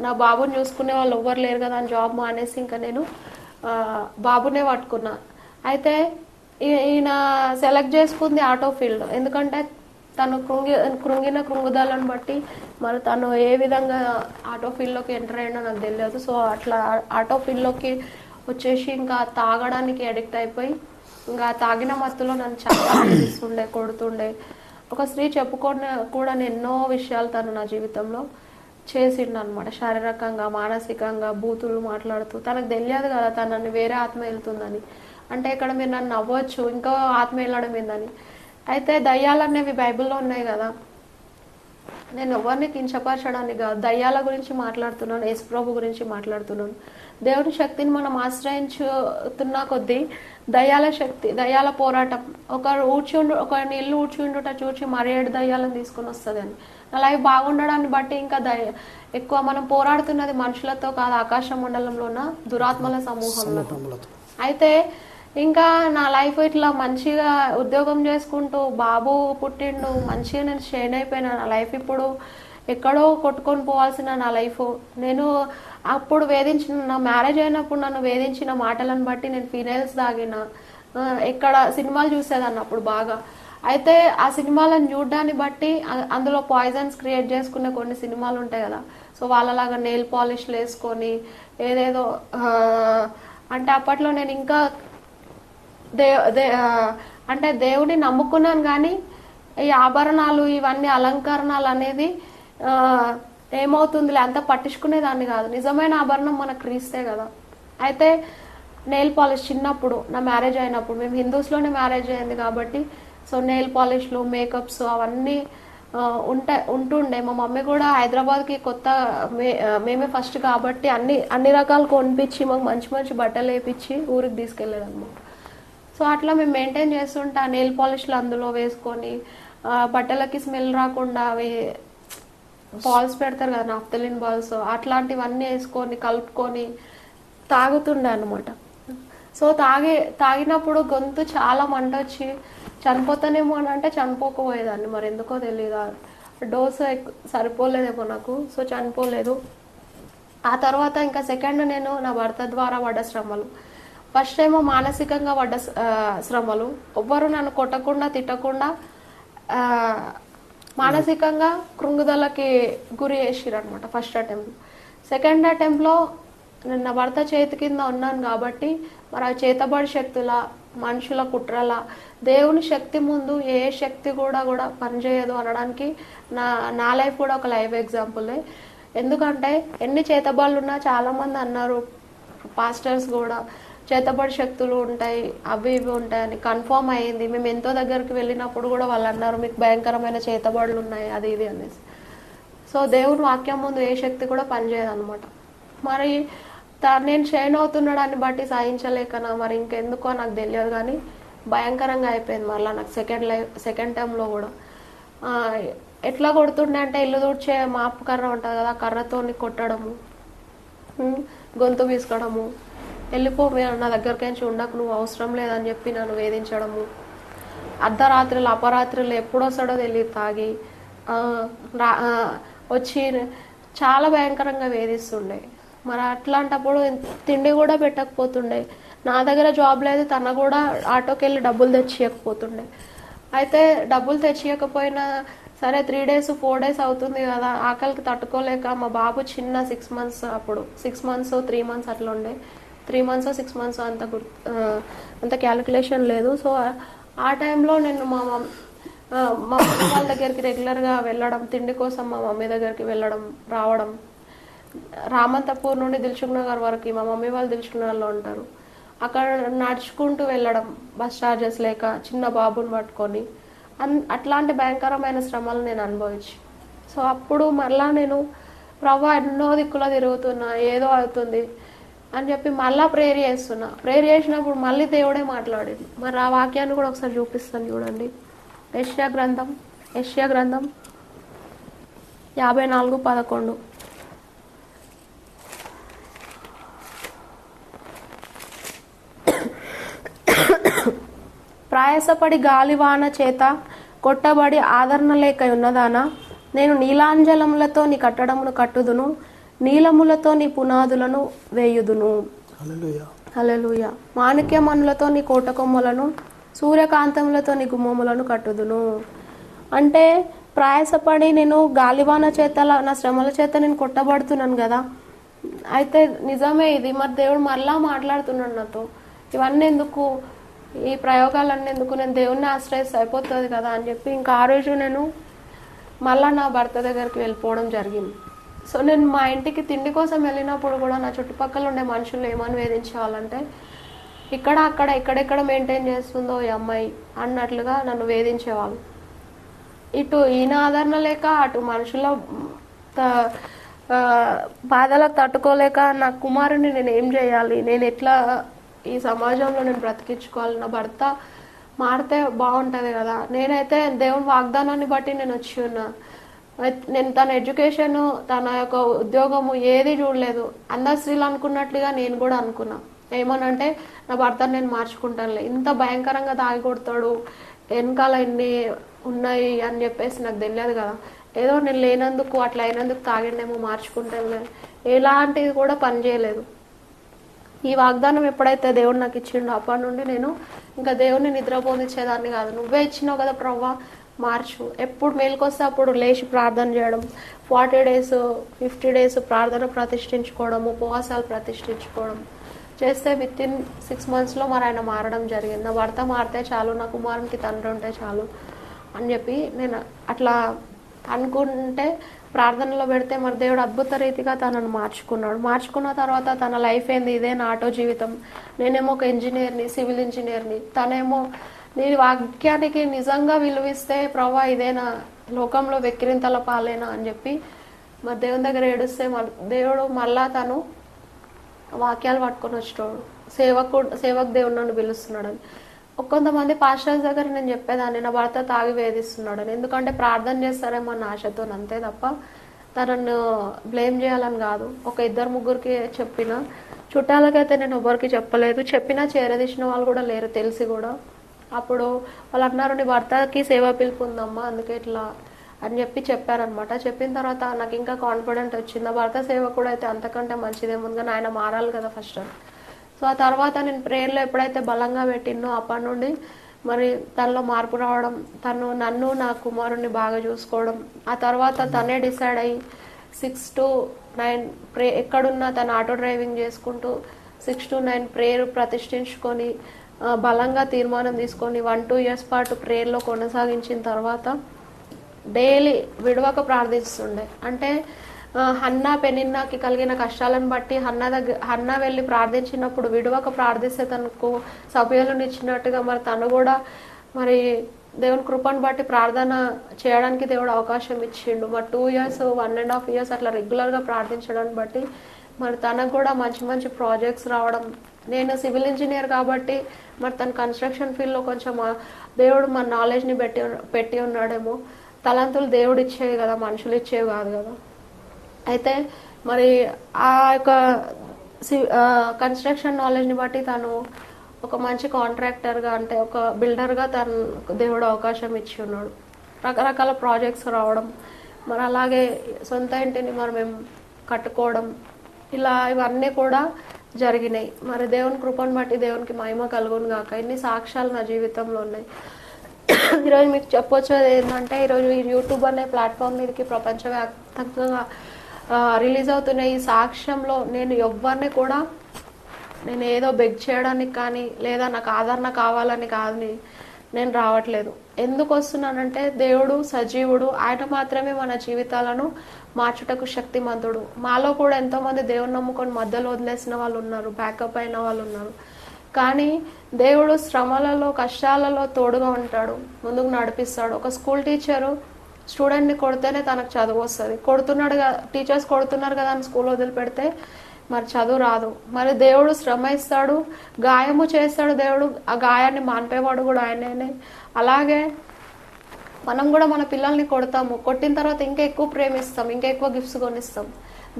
నా బాబుని చూసుకునే వాళ్ళు ఎవ్వరు లేరు కదా అని జాబ్ మానేసి ఇంకా నేను బాబునే పట్టుకున్నా. అయితే ఈయన సెలెక్ట్ చేసుకుంది ఆటో ఫీల్డ్. ఎందుకంటే తను కృంగిన కృంగుదలను బట్టి మరి తను ఏ విధంగా ఆటో ఫీల్డ్లోకి ఎంటర్ అయినా నాకు తెలియదు. సో అట్లా ఆటో ఫీల్డ్లోకి వచ్చేసి ఇంకా తాగడానికి అడిక్ట్ అయిపోయి ఇంకా తాగిన మత్తులో నన్ను చాలా వేధిస్తుండే, కొడుతుండే. ఒక స్త్రీ చెప్పుకొని కూడా ఎన్నో విషయాలు తను నా జీవితంలో చేసిండు అనమాట. శారీరకంగా, మానసికంగా బూతులు మాట్లాడుతూ. తనకు తెలియదు కదా తనని వేరే ఆత్మ వెళ్తుందని. అంటే ఇక్కడ మీరు నన్ను నవ్వచ్చు, ఇంకో ఆత్మ వెళ్ళడం ఏందని. అయితే దయ్యాలు అనేవి బైబిల్లో ఉన్నాయి కదా, నేను ఎవరిని కించపరచడానికి కాదు, దయ్యాల గురించి మాట్లాడుతున్నాను, యేసుప్రభు గురించి మాట్లాడుతున్నాను. దేవుని శక్తిని మనం ఆశ్రయించుతున్న కొద్దీ దయ్యాల శక్తి, దయ్యాల పోరాటం, ఒక ఇల్లు ఊడ్చుండుట చూచి మరి 7 దయ్యాలను తీసుకొని వస్తుంది అని. నా లైఫ్ బాగుండడాన్ని బట్టి ఇంకా ఎక్కువ మనం పోరాడుతున్నది మనుషులతో కాదు, ఆకాశ మండలంలో ఉన్న దురాత్మల సమూహంలో. అయితే ఇంకా నా లైఫ్ ఇట్లా మంచిగా ఉద్యోగం చేసుకుంటూ బాబు పుట్టిండు, మంచిగా నేను షేన్ అయిపోయినా. నా లైఫ్ ఇప్పుడు ఎక్కడో కొట్టుకొని పోవాల్సిన నా లైఫ్. నేను అప్పుడు నా మ్యారేజ్ అయినప్పుడు నన్ను వేధించిన మాటలను బట్టి నేను ఫినైల్స్ తాగిన, ఎక్కడ సినిమాలు చూసేదాన్ని అప్పుడు బాగా. అయితే ఆ సినిమాలను చూడడాన్ని బట్టి అందులో పాయిజన్స్ క్రియేట్ చేసుకునే కొన్ని సినిమాలు ఉంటాయి కదా, సో వాళ్ళలాగా నెయిల్ పాలిష్లు వేసుకొని ఏదేదో. అంటే అప్పట్లో నేను ఇంకా అంటే దేవుని నమ్ముకున్నాను కానీ ఈ ఆభరణాలు ఇవన్నీ అలంకరణాలు అనేది ఏమవుతుందిలే అంత పట్టించుకునేదాన్ని కాదు. నిజమైన ఆభరణం మనకు క్రీస్తే కదా. అయితే నెయిల్ పాలిష్ చిన్నప్పుడు నా మ్యారేజ్ అయినప్పుడు, మేము హిందూస్లోనే మ్యారేజ్ అయింది కాబట్టి, సో నెయిల్ పాలిష్లు, మేకప్స్ అవన్నీ ఉంటుండే. మా మమ్మీ కూడా హైదరాబాద్కి కొత్త మేమే ఫస్ట్ కాబట్టి అన్ని రకాలు కొనిపించి మాకు మంచి మంచి బట్టలు వేయించి ఊరికి తీసుకెళ్ళేది అనమాట. సో అట్లా మేము మెయింటైన్ చేస్తుంటే ఆ నెయిల్ పాలిష్లు అందులో వేసుకొని బట్టలకి స్మెల్ రాకుండా అవి బాల్స్ పెడతారు కదా, నాఫ్తలిన్ బాల్స్, అట్లాంటివన్నీ వేసుకొని కలుపుకొని తాగుతుండే అనమాట. సో తాగినప్పుడు గొంతు చాలా మంట వచ్చి చనిపోతానేమో అని అంటే చనిపోకపోయేదాన్ని, మరి ఎందుకో తెలియదు. డోసు సరిపోలేదేమో నాకు, సో చనిపోలేదు. ఆ తర్వాత ఇంకా సెకండ్ నేను నా భర్త ద్వారా పడ్డ శ్రమలు. ఫస్ట్ ఏమో మానసికంగా పడ్డ శ్రమలు. ఎవ్వరు నన్ను కొట్టకుండా తిట్టకుండా మానసికంగా కృంగుదలకి గురి చేసిరు అనమాట ఫస్ట్ అటెంప్ట్. సెకండ్ అటెంప్ట్లో నేను నా భర్త చేతి కింద ఉన్నాను కాబట్టి మరి ఆ చేతబడి శక్తుల, మనుషుల కుట్రల, దేవుని శక్తి ముందు ఏ శక్తి కూడా పనిచేయదు అనడానికి నా లైఫ్ కూడా ఒక లైవ్ ఎగ్జాంపులే. ఎందుకంటే ఎన్ని చేతబడులు ఉన్నా చాలామంది అన్నారు, పాస్టర్స్ కూడా చేతబడి శక్తులు ఉంటాయి, అవి ఇవి ఉంటాయని కన్ఫర్మ్ అయ్యింది. మేము ఎంతో దగ్గరికి వెళ్ళినప్పుడు కూడా వాళ్ళు అన్నారు మీకు భయంకరమైన చేతబడులు ఉన్నాయి అది ఇది అనేసి. సో దేవుని వాక్యం ముందు ఏ శక్తి కూడా పనిచేయదు అనమాట. మరి నేను షైన్ అవుతున్నాడాన్ని బట్టి సాధించలేకనా మరి ఇంకెందుకో నాకు తెలియదు, కానీ భయంకరంగా అయిపోయింది. మళ్ళీ నాకు సెకండ్ టైంలో కూడా ఎట్లా కొడుతుండే అంటే ఇల్లు తుడిచే మాపు కర్ర ఉంటుంది కదా, కర్రతో కొట్టడము, గొంతు పీసుకోవడము, వెళ్ళిపో నా దగ్గరికి ఉండకు నువ్వు అవసరం లేదని చెప్పి నన్ను వేధించడము, అర్ధరాత్రులు అపరాత్రులు ఎప్పుడు వస్తాడో తెలియదు తాగి వచ్చి చాలా భయంకరంగా వేధిస్తుండే. మరి అట్లాంటప్పుడు తిండి కూడా పెట్టకపోతుండే. నా దగ్గర జాబ్ లేదు, తన కూడా ఆటోకి వెళ్ళి డబ్బులు తెచ్చియకపోతుండే. అయితే డబ్బులు తెచ్చియకపోయినా సరే 3 days 4 days అవుతుంది కదా, ఆకలికి తట్టుకోలేక మా బాబు చిన్న 6 months, అప్పుడు 6 months 3 months అట్లా ఉండే, 3 months 6 months అంత క్యాలిక్యులేషన్ లేదు. సో ఆ టైంలో నేను మా మమ్మీ వాళ్ళ దగ్గరికి రెగ్యులర్గా వెళ్ళడం, తిండి కోసం మా మమ్మీ దగ్గరికి వెళ్ళడం రావడం. రామంతపూర్ నుండి దిల్సుఖ్ నగర్ వరకు మా మమ్మీ వాళ్ళు దిల్సుఖ్ నగర్లో ఉంటారు, అక్కడ నడుచుకుంటూ వెళ్ళడం బస్ ఛార్జెస్ లేక చిన్న బాబుని పట్టుకొని. అట్లాంటి భయంకరమైన శ్రమలు నేను అనుభవించి. సో అప్పుడు మళ్ళా నేను ప్రభా ఎన్నో దిక్కులో తిరుగుతున్నా, ఏదో అవుతుంది అని చెప్పి మళ్ళీ ప్రేయర్ చేస్తున్నా. ప్రేయర్ చేసినప్పుడు మళ్ళీ దేవుడే మాట్లాడింది. మరి ఆ వాక్యాన్ని కూడా ఒకసారి చూపిస్తాను చూడండి. యెషయా గ్రంథం 54:11. ప్రయాసపడి గాలివాన చేత కొట్టబడి ఆదరణ లేక ఉన్నదానా, నేను నీలాంజలములతో నీ కట్టడమును కట్టుదును, నీలములతో నీ పునాదులను వేయుదును. హల్లెలూయా. మాణిక్యమణులతో నీ కోటకొమ్మలను, సూర్యకాంతములతో నీ గుమ్మములను కట్టుదును. అంటే ప్రయాసపడి నేను గాలివాన చేత నా శ్రమల చేత నేను కొట్టబడుతున్నాను కదా, అయితే నిజమే ఇది. మరి దేవుడు మళ్ళా మాట్లాడుతున్నాడు నాతో, ఇవన్నీ ఎందుకు, ఈ ప్రయోగాలన్నీ ఎందుకు, నేను దేవుణ్ణి ఆశ్రయిస్తే అయిపోతుంది కదా అని చెప్పి ఇంకా ఆ రోజు నేను మళ్ళా నా భర్త దగ్గరికి వెళ్ళిపోవడం జరిగింది. సో నేను మా ఇంటికి తిండి కోసం వెళ్ళినప్పుడు కూడా నా చుట్టుపక్కల ఉండే మనుషులు ఏమని వేధించేవాళ్ళంటే, ఇక్కడ అక్కడ ఎక్కడెక్కడ మెయింటైన్ చేస్తుందో ఈ అమ్మాయి అన్నట్లుగా నన్ను వేధించేవాళ్ళు. ఇటు ఈయన ఆదరణ లేక, అటు మనుషుల బాధలకు తట్టుకోలేక నా కుమారుని నేను ఏం చేయాలి, నేను ఎట్లా ఈ సమాజంలో నేను బ్రతికించుకోవాలి, నా భర్త మారితే బాగుంటుంది కదా. నేనైతే దేవుని వాగ్దానాన్ని బట్టి నేను వచ్చి ఉన్నా. నేను తన ఎడ్యుకేషన్, తన యొక్క ఉద్యోగము ఏది చూడలేదు. అందరు స్త్రీలు అనుకున్నట్లుగా నేను కూడా అనుకున్నా. ఏమనంటే నా భర్తను నేను మార్చుకుంటానులే, ఇంత భయంకరంగా తాగి కొడతాడు, వెనకాల ఎన్ని ఉన్నాయి అని చెప్పేసి నాకు తెలియదు కదా. ఏదో నేను లేనందుకు అట్లా అయినందుకు తాగిండేమో, మార్చుకుంటాను, ఎలాంటిది కూడా పని చేయలేదు. ఈ వాగ్దానం ఎప్పుడైతే దేవుడు నాకు ఇచ్చిండో అప్పటి నుండి నేను ఇంకా దేవుడిని నిద్రపోనిచ్చేదాన్ని కాదు. నువ్వే ఇచ్చినావు కదా ప్రవ్వా, మార్చు. ఎప్పుడు మేలుకొస్తే అప్పుడు లేచి ప్రార్థన చేయడం, 40 days 50 days ప్రార్థన ప్రతిష్ఠించుకోవడం, ఉపవాసాలు ప్రతిష్ఠించుకోవడం చేస్తే వితిన్ 6 monthsలో మరి ఆయన మారడం జరిగింది. నా భర్త మారితే చాలు, నా కుమారునికి తండ్రి ఉంటే చాలు అని చెప్పి నేను అట్లా అనుకుంటే ప్రార్థనలో పెడితే మరి దేవుడు అద్భుత రీతిగా తనను మార్చుకున్నాడు. మార్చుకున్న తర్వాత తన లైఫ్ ఏంది, ఇదే నా ఆటో జీవితం, నేనేమో ఒక ఇంజనీర్ని, సివిల్ ఇంజనీర్ని, తనేమో నీ వాక్యానికి నిజంగా విలువిస్తే ప్రభా ఇదేనా, లోకంలో వెక్కిరింతల పాలేనా అని చెప్పి మరి దేవుని దగ్గర ఏడుస్తే దేవుడు మళ్ళా తను వాక్యాలు పట్టుకొని వచ్చేటోడు. సేవకు దేవుడు నన్ను పిలుస్తున్నాడని. కొంతమంది పాస్టర్స్ దగ్గర నేను చెప్పేదాన్ని, నా భర్త తాగి వేధిస్తున్నాడని. ఎందుకంటే ప్రార్థన చేస్తారేమో అన్న ఆశతో, అంతే తప్ప తనను బ్లేమ్ చేయాలని కాదు. ఒక 2-3కి చెప్పిన, చుట్టాలకైతే నేను ఎవరికి చెప్పలేదు. చెప్పినా చేరదీసిన వాళ్ళు కూడా లేరు తెలిసి కూడా. అప్పుడు వాళ్ళు అన్నారు, నీ భర్తకి సేవ పిలుపు ఉందమ్మా, అందుకే ఇట్లా అని చెప్పి చెప్పారనమాట. చెప్పిన తర్వాత నాకు ఇంకా కాన్ఫిడెంట్ వచ్చింది. భర్త సేవ కూడా అయితే అంతకంటే మంచిదేముంది, కానీ ఆయన మారాలి కదా ఫస్ట్. సో ఆ తర్వాత నేను ప్రేయర్లో ఎప్పుడైతే బలంగా పెట్టినో అప్పటి నుండి మరి తనలో మార్పు రావడం, తను నన్ను నా కుమారుణ్ణి బాగా చూసుకోవడం. ఆ తర్వాత తనే డిసైడ్ అయ్యి 6 to 9 ఎక్కడున్నా తను ఆటో డ్రైవింగ్ చేసుకుంటూ 6 to 9 ప్రేయర్ ప్రతిష్ఠించుకొని బలంగా తీర్మానం తీసుకొని 1-2 years పాటు ప్రేయర్లో కొనసాగించిన తర్వాత డైలీ విడవక ప్రార్థిస్తుండే. అంటే హన్నా పెనిన్నాకి కలిగిన కష్టాలను బట్టి హన్నా వెళ్ళి ప్రార్థించినప్పుడు విడవక ప్రార్థిస్తే తనకు సభ్యులను ఇచ్చినట్టుగా మరి తను కూడా మరి దేవుని కృపను బట్టి ప్రార్థన చేయడానికి దేవుడు అవకాశం ఇచ్చిండు. మరి 2 years 1.5 years అట్లా రెగ్యులర్గా ప్రార్థించడాన్ని బట్టి మరి తనకు కూడా మంచి మంచి ప్రాజెక్ట్స్ రావడం. నేను సివిల్ ఇంజనీర్ కాబట్టి మరి తన కన్స్ట్రక్షన్ ఫీల్డ్లో కొంచెం దేవుడు మన నాలెడ్జ్ని పెట్టి ఉన్నాడేమో. తలంతులు దేవుడు ఇచ్చేవి కదా, మనుషులు ఇచ్చేవి కాదు కదా. అయితే మరి ఆ యొక్క కన్స్ట్రక్షన్ నాలెడ్జ్ని బట్టి తను ఒక మంచి కాంట్రాక్టర్గా, అంటే ఒక బిల్డర్గా తను దేవుడు అవకాశం ఇచ్చి ఉన్నాడు. రకరకాల ప్రాజెక్ట్స్ రావడం, మరి అలాగే సొంత ఇంటిని మరి మేము కట్టుకోవడం, ఇలా ఇవన్నీ కూడా జరిగినాయి. మరి దేవుని కృపను బట్టి దేవునికి మహిమ కలుగును గాక. ఇన్ని సాక్ష్యాలు నా జీవితంలో ఉన్నాయి. ఈరోజు మీకు చెప్పొచ్చేది ఏంటంటే, ఈరోజు ఈ యూట్యూబ్ అనే ప్లాట్ఫామ్ మీదకి ప్రపంచవ్యాప్తంగా రిలీజ్ అవుతున్న ఈ సాక్ష్యంలో నేను ఎవరిని కూడా నేను ఏదో బెగ్ చేయడానికి కానీ లేదా నాకు ఆదరణ కావాలని కాదని నేను రావట్లేదు. ఎందుకు వస్తున్నానంటే, దేవుడు సజీవుడు, ఆయన మాత్రమే మన జీవితాలను మార్చుటకు శక్తిమంతుడు. మాలో కూడా ఎంతోమంది దేవుని నమ్ముకొని మధ్యలో వదిలేసిన వాళ్ళు ఉన్నారు, బ్యాకప్ అయిన వాళ్ళు ఉన్నారు. కానీ దేవుడు శ్రమలలో కష్టాలలో తోడుగా ఉంటాడు, ముందుకు నడిపిస్తాడు. ఒక స్కూల్ టీచరు స్టూడెంట్ని కొడితేనే తనకు చదువు వస్తుంది. టీచర్స్ కొడుతున్నారు కదా అని స్కూల్ వదిలిపెడితే మరి చదువు రాదు. మరి దేవుడు శ్రమ ఇస్తాడు, గాయము చేస్తాడు. దేవుడు ఆ గాయాన్ని మాన్పేవాడు కూడా ఆయనే. అలాగే మనం కూడా మన పిల్లల్ని కొడతాము, కొట్టిన తర్వాత ఇంకా ఎక్కువ ప్రేమిస్తాం, ఇంకా ఎక్కువ గిఫ్ట్స్ కొనిస్తాం.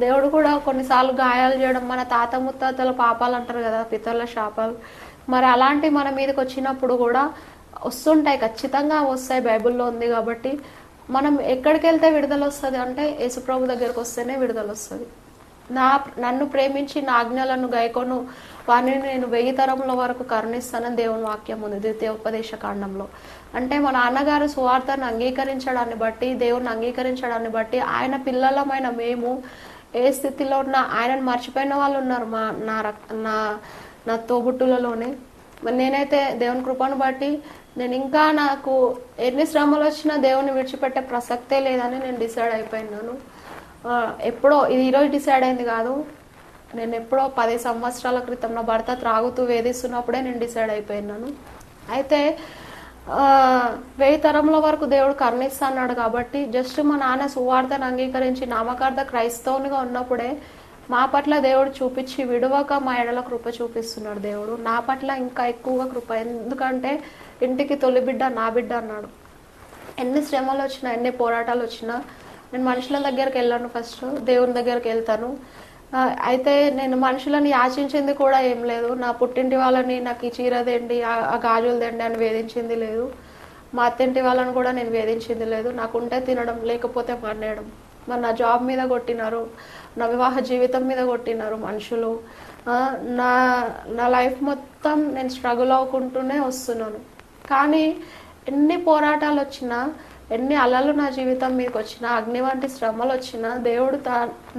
దేవుడు కూడా కొన్నిసార్లు గాయాలు చేయడం, మన తాత ముత్తాతల పాపాలు అంటారు కదా, పితరుల శాపాలు, మరి అలాంటి మన మీదకి వచ్చినప్పుడు కూడా వస్తుంటాయి, ఖచ్చితంగా వస్తాయి, బైబిల్లో ఉంది. కాబట్టి మనం ఎక్కడికి వెళ్తే విడుదల వస్తుంది అంటే యేసుప్రభు దగ్గరకు వస్తేనే విడుదల వస్తుంది. నన్ను ప్రేమించి నా ఆజ్ఞలను గైకొను వారిని నేను 1000 తరముల వరకు కరుణిస్తానని దేవుని వాక్యం ఉంది ద్వితీయోపదేశ కాండంలో. అంటే మా నాన్నగారు సువార్తను అంగీకరించడాన్ని బట్టి, దేవుని అంగీకరించడాన్ని బట్టి ఆయన పిల్లలమైన మేము ఏ స్థితిలో ఉన్నా ఆయనను మర్చిపోయిన వాళ్ళు ఉన్నారు నా తోబుట్టులలోనే. మరి నేనైతే దేవుని కృపను బట్టి నేను ఇంకా నాకు ఎన్ని శ్రమలు వచ్చినా దేవుని విడిచిపెట్టే ప్రసక్తే లేదని నేను డిసైడ్ అయిపోయినాను. ఎప్పుడో ఇది ఈరోజు డిసైడ్ అయింది కాదు, నేను ఎప్పుడో 10 సంవత్సరాల క్రితం నా భర్త త్రాగుతూ వేధిస్తున్నప్పుడే నేను డిసైడ్ అయిపోయినాను. అయితే 1000 తరముల వరకు దేవుడు కరుణిస్తా అన్నాడు కాబట్టి జస్ట్ మా నాన్న సువార్తను అంగీకరించి నామకార్థ క్రైస్తవునిగా ఉన్నప్పుడే మా పట్ల దేవుడు చూపించి విడవక మా ఎడల కృప చూపిస్తున్నాడు. దేవుడు నా పట్ల ఇంకా ఎక్కువగా కృప. ఎందుకంటే ఇంటికి తొలి బిడ్డ నా బిడ్డ అన్నాడు. ఎన్ని శ్రమలు వచ్చినా, ఎన్ని పోరాటాలు వచ్చినా నేను మనుషుల దగ్గరికి వెళ్ళాను, ఫస్ట్ దేవుని దగ్గరికి వెళ్తాను. అయితే నేను మనుషులను యాచించింది కూడా ఏం లేదు. నా పుట్టింటి వాళ్ళని నాకు ఈ చీర తెండి, ఆ గాజులు తెండి అని వేధించింది లేదు. మా అత్తింటి వాళ్ళని కూడా నేను వేధించింది లేదు. నాకుంటే తినడం, లేకపోతే మానేయడం. మరి నా జాబ్ మీద కొట్టినారు, నా వివాహ జీవితం మీద కొట్టినారు మనుషులు. నా లైఫ్ మొత్తం నేను స్ట్రగుల్ అవ్వకుంటూనే వస్తున్నాను. కానీ ఎన్ని పోరాటాలు వచ్చినా, ఎన్ని అలలు నా జీవితం మీదకి వచ్చినా, అగ్ని వంటి శ్రమలు వచ్చినా దేవుడు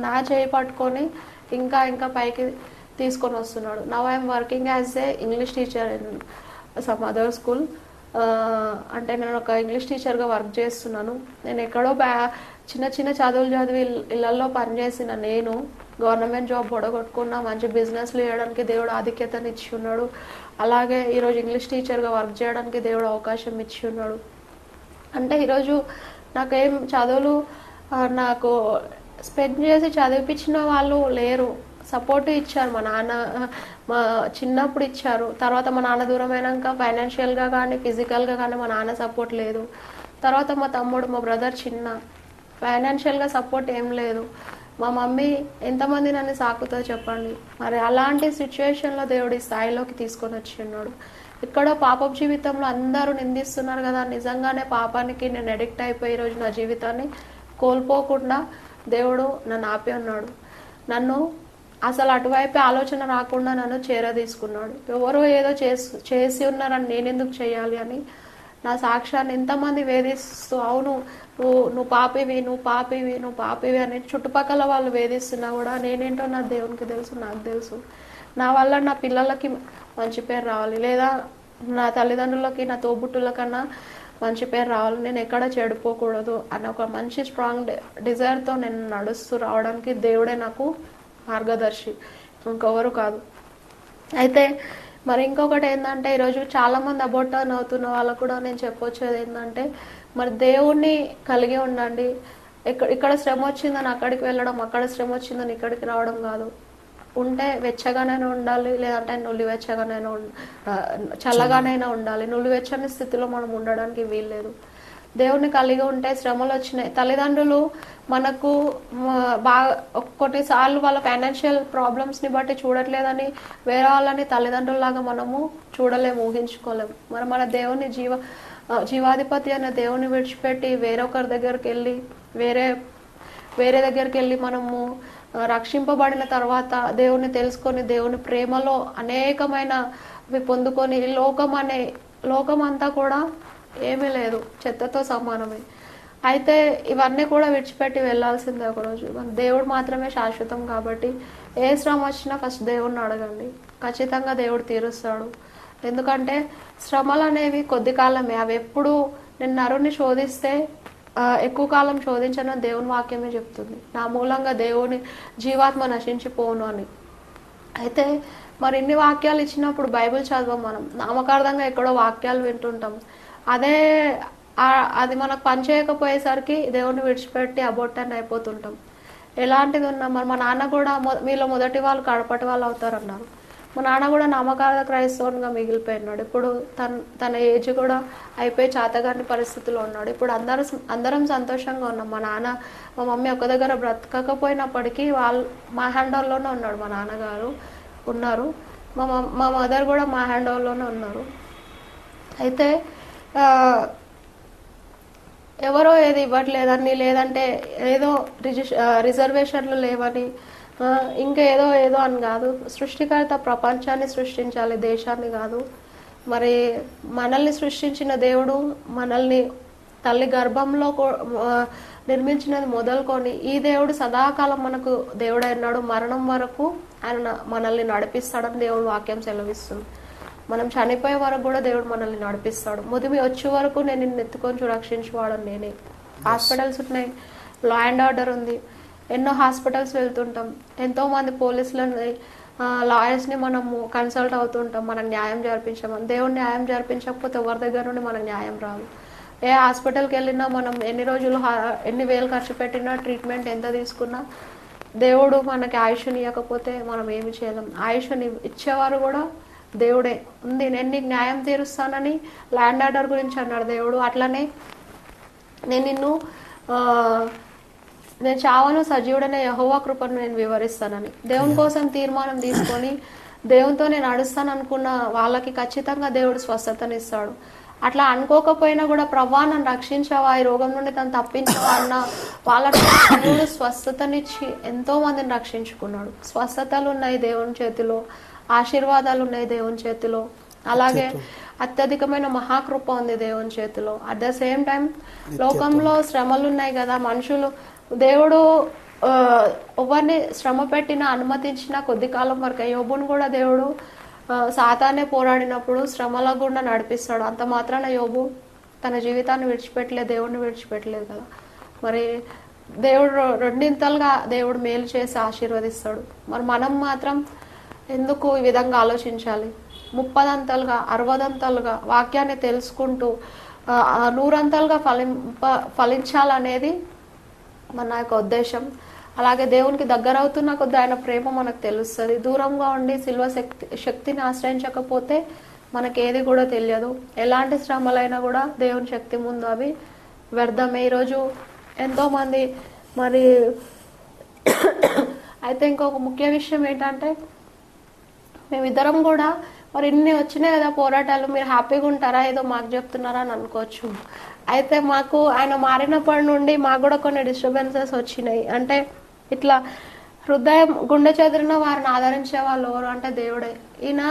నా చేయి పట్టుకొని ఇంకా ఇంకా పైకి తీసుకొని వస్తున్నాడు. Now I'm working as a English teacher in some other school. అంటే నేను ఒక ఇంగ్లీష్ టీచర్గా వర్క్ చేస్తున్నాను. నేను ఎక్కడో చిన్న చిన్న చదువులు చదివి ఇళ్లలో పనిచేసిన నేను గవర్నమెంట్ జాబ్ పొడగొట్టుకున్నా, మంచి బిజినెస్లు చేయడానికి దేవుడు ఆధిక్యతను ఇచ్చి ఉన్నాడు. అలాగే ఈరోజు ఇంగ్లీష్ టీచర్గా వర్క్ చేయడానికి దేవుడు అవకాశం ఇచ్చి ఉన్నాడు. అంటే ఈరోజు నాకేం చదువులు నాకు స్పెండ్ చేసి చదివిపించిన వాళ్ళు లేరు. సపోర్ట్ ఇచ్చారు మా నాన్న, మా చిన్నప్పుడు ఇచ్చారు. తర్వాత మా నాన్న దూరం అయినాక ఫైనాన్షియల్గా కానీ ఫిజికల్గా కానీ మా నాన్న సపోర్ట్ లేదు. తర్వాత మా తమ్ముడు, మా బ్రదర్ చిన్న, ఫైనాన్షియల్గా సపోర్ట్ ఏం లేదు. మా మమ్మీ ఎంతమంది నన్ను సాకుతో చెప్పండి. మరి అలాంటి సిచ్యువేషన్లో దేవుడు ఈ స్థాయిలోకి తీసుకొని వచ్చి ఉన్నాడు. ఇక్కడ పాపం జీవితంలో అందరూ నిందిస్తున్నారు కదా, నిజంగానే పాపానికి నేను అడిక్ట్ అయిపోయి ఈరోజు నా జీవితాన్ని కోల్పోకుండా దేవుడు నన్ను ఆపి ఉన్నాడు. నన్ను అసలు అటువైపు ఆలోచన రాకుండా నన్ను తీసుకున్నాడు. ఎవరో ఏదో చేసి ఉన్నారని నేనెందుకు చేయాలి అని నా సాక్ష్యాన్ని ఎంతమంది వేధిస్తూ, అవును నువ్వు పాపివి, నువ్వు పాపివి, నువ్వు పాపివి అని చుట్టుపక్కల వాళ్ళు వేధిస్తున్నా కూడా నేనేంటో నా దేవునికి తెలుసు, నాకు తెలుసు. నా వల్ల నా పిల్లలకి మంచి పేరు రావాలి, లేదా నా తల్లిదండ్రులకి, నా తోబుట్టులకన్నా మంచి పేరు రావాలి, నేను ఎక్కడ చెడిపోకూడదు అన్న ఒక మంచి స్ట్రాంగ్ డిజైర్తో నేను నడుస్తూ రావడానికి దేవుడే నాకు మార్గదర్శి, ఇంకెవరు కాదు. అయితే మరి ఇంకొకటి ఏంటంటే, ఈరోజు చాలామంది అబోర్టన్ అవుతున్న వాళ్ళకు కూడా నేను చెప్పొచ్చేది ఏంటంటే, మరి దేవుణ్ణి కలిగి ఉండండి. ఇక్కడ శ్రమ వచ్చిందని అక్కడికి వెళ్ళడం, అక్కడ శ్రమ వచ్చిందని ఇక్కడికి రావడం కాదు. ఉంటే వెచ్చగానైనా ఉండాలి, లేదంటే నులివెచ్చగానైనా చల్లగానైనా ఉండాలి. నులివెచ్చని స్థితిలో మనం ఉండడానికి వీల్లేదు. దేవుణ్ణి కలిగి ఉంటే శ్రమలు వచ్చినాయి. తల్లిదండ్రులు మనకు బాగా కొన్నిసార్లు వాళ్ళ ఫైనాన్షియల్ ప్రాబ్లమ్స్ని బట్టి చూడట్లేదని వేరే వాళ్ళని తల్లిదండ్రులలాగా మనము చూడలేము, ఊహించుకోలేము. మరి మన దేవుని జీవాధిపతి అనే దేవుని విడిచిపెట్టి వేరొకరి దగ్గరికి వెళ్ళి వేరే దగ్గరికి వెళ్ళి మనము రక్షింపబడిన తర్వాత దేవుని తెలుసుకొని దేవుని ప్రేమలో అనేకమైనవి పొందుకొని లోకం అంతా కూడా ఏమీ లేదు, చెత్తతో సమానమే. అయితే ఇవన్నీ కూడా విడిచిపెట్టి వెళ్ళాల్సిందే ఒకరోజు. దేవుడు మాత్రమే శాశ్వతం కాబట్టి ఏ శ్రమ వచ్చినా ఫస్ట్ దేవుడిని అడగండి, ఖచ్చితంగా దేవుడు తీరుస్తాడు. ఎందుకంటే శ్రమలు అనేవి కొద్ది కాలమే. అవి ఎప్పుడు నేను నరుని శోధిస్తే ఎక్కువ కాలం శోధించనని దేవుని వాక్యమే చెప్తుంది. నా మూలంగా దేవుని జీవాత్మ నశించిపోను అని. అయితే మరి ఇన్ని వాక్యాలు ఇచ్చినప్పుడు బైబిల్ చదవం మనం, నామకార్థంగా ఎక్కడో వాక్యాలు వింటుంటాం. అది మనకు పనిచేయకపోయేసరికి దేవుని విడిచిపెట్టి అబోర్టన్ అయిపోతుంటాం. ఎలాంటిది ఉన్నా మరి మా నాన్న కూడా మీలో మొదటి వాళ్ళు కడపటి వాళ్ళు అవుతారన్నారు. మా నాన్న కూడా నామకార్థ క్రైస్తవునిగా మిగిలిపోయినాడు. ఇప్పుడు తన ఏజ్ కూడా అయిపోయి చేతగాని పరిస్థితిలో ఉన్నాడు. ఇప్పుడు అందరం సంతోషంగా ఉన్నాం. మా నాన్న మా మమ్మీ ఒక దగ్గర బ్రతకకపోయినప్పటికీ మా హ్యాండ్ ఓవర్లోనే ఉన్నాడు. మా నాన్నగారు ఉన్నారు, మా మదర్ కూడా మా హ్యాండ్ ఓవర్లోనే ఉన్నారు. అయితే ఎవరో ఏది ఇవ్వట్లేదని, లేదంటే ఏదో రిజర్వేషన్లు లేవని, ఇంకా ఏదో అని కాదు. సృష్టికర్త ప్రపంచాన్ని సృష్టించాలి, దేశాన్ని కాదు. మరి మనల్ని సృష్టించిన దేవుడు మనల్ని తల్లి గర్భంలో నిర్మించినది మొదలుకొని ఈ దేవుడు సదాకాలం మనకు దేవుడైనాడు. మరణం వరకు ఆయన మనల్ని నడిపిస్తాడని దేవుడు వాక్యం సెలవిస్తుంది. మనం చనిపోయే వరకు కూడా దేవుడు మనల్ని నడిపిస్తాడు. ముదిమి వచ్చే వరకు నేను నిన్ను ఎత్తుకొని రక్షించేవాడు నేనే. హాస్పిటల్స్ ఉన్నాయి, లా అండ్ ఆర్డర్ ఉంది, ఎన్నో హాస్పిటల్స్ వెళ్తుంటాం, ఎంతోమంది పోలీసులని లాయర్స్ని మనము కన్సల్ట్ అవుతుంటాం, మనకు న్యాయం జరిపించమని. దేవుడు న్యాయం జరిపించకపోతే ఎవరి దగ్గర నుండి మనకు న్యాయం రాదు. ఏ హాస్పిటల్కి వెళ్ళినా మనం ఎన్ని వేలు ఖర్చు పెట్టినా, ట్రీట్మెంట్ ఎంత తీసుకున్నా, దేవుడు మనకి ఆయుష్ని ఇవ్వకపోతే మనం ఏమి చేయలేం. ఆయుష్ని ఇచ్చేవారు కూడా దేవుడే. ఉంది, నేను నీకు న్యాయం తీరుస్తానని ల్యాండ్ ఆర్డర్ గురించి అన్నాడు దేవుడు. అట్లనే నేను చావను, సజీవుడనే యెహోవా కృపను నేను వివరిస్తానని దేవుని కోసం తీర్మానం తీసుకొని దేవునితో నేను నడుస్తాను అనుకున్న వాళ్ళకి ఖచ్చితంగా దేవుడు స్వస్థతనిస్తాడు. అట్లా అనుకోకపోయినా కూడా ప్రభా నన్ను రక్షించావా, ఈ రోగం నుండి తను తప్పించావా అన్న వాళ్ళకి దేవుడు స్వస్థతనిచ్చి ఎంతో మందిని రక్షించుకున్నాడు. స్వస్థతలు ఉన్నాయి దేవుని చేతిలో, ఆశీర్వాదాలు ఉన్నాయి దేవుని చేతిలో, అలాగే అత్యధికమైన మహాకృప ఉంది దేవుని చేతిలో. అట్ ద సేమ్ టైం లోకంలో శ్రమలు ఉన్నాయి కదా, మనుషులు దేవుడు ఎవరిని శ్రమ పెట్టినా అనుమతించిన కొద్ది కాలం వరకు. యోబును కూడా దేవుడు సాతానే పోరాడినప్పుడు శ్రమల గుండా నడిపిస్తాడు. అంత మాత్రాన యోబు తన జీవితాన్ని విడిచిపెట్టలేదు, దేవుడిని విడిచిపెట్టలేదు కదా. మరి దేవుడు రెండింతలుగా దేవుడు మేలు చేసి ఆశీర్వదిస్తాడు. మరి మనం మాత్రం ఎందుకు ఈ విధంగా ఆలోచించాలి? 30 60 వాక్యాన్ని తెలుసుకుంటూ 100 ఫలించాలనేది మన యొక్క ఉద్దేశం. అలాగే దేవునికి దగ్గర అవుతున్న కొద్ది ఆయన ప్రేమ మనకు తెలుస్తుంది. దూరంగా ఉండి శిల్వ శక్తిని ఆశ్రయించకపోతే మనకి ఏది కూడా తెలియదు. ఎలాంటి శ్రమలైనా కూడా దేవుని శక్తి ముందు అవి వ్యర్థమే. ఈరోజు ఎంతోమంది మరి అయితే ఇంకొక ముఖ్య విషయం ఏంటంటే, మేమిద్దరం కూడా మరి ఇన్ని వచ్చినాయి కదా పోరాటాలు, మీరు హ్యాపీగా ఉంటారా, ఏదో మాకు చెప్తున్నారా అని అనుకోవచ్చు. అయితే మాకు ఆయన మారినప్పటి నుండి మాకు కూడా కొన్ని డిస్టర్బెన్సెస్ వచ్చినాయి. అంటే ఇట్లా హృదయం గుండె చెదిరిన వారిని ఆదరించే వాళ్ళు ఎవరు అంటే దేవుడే. ఈయన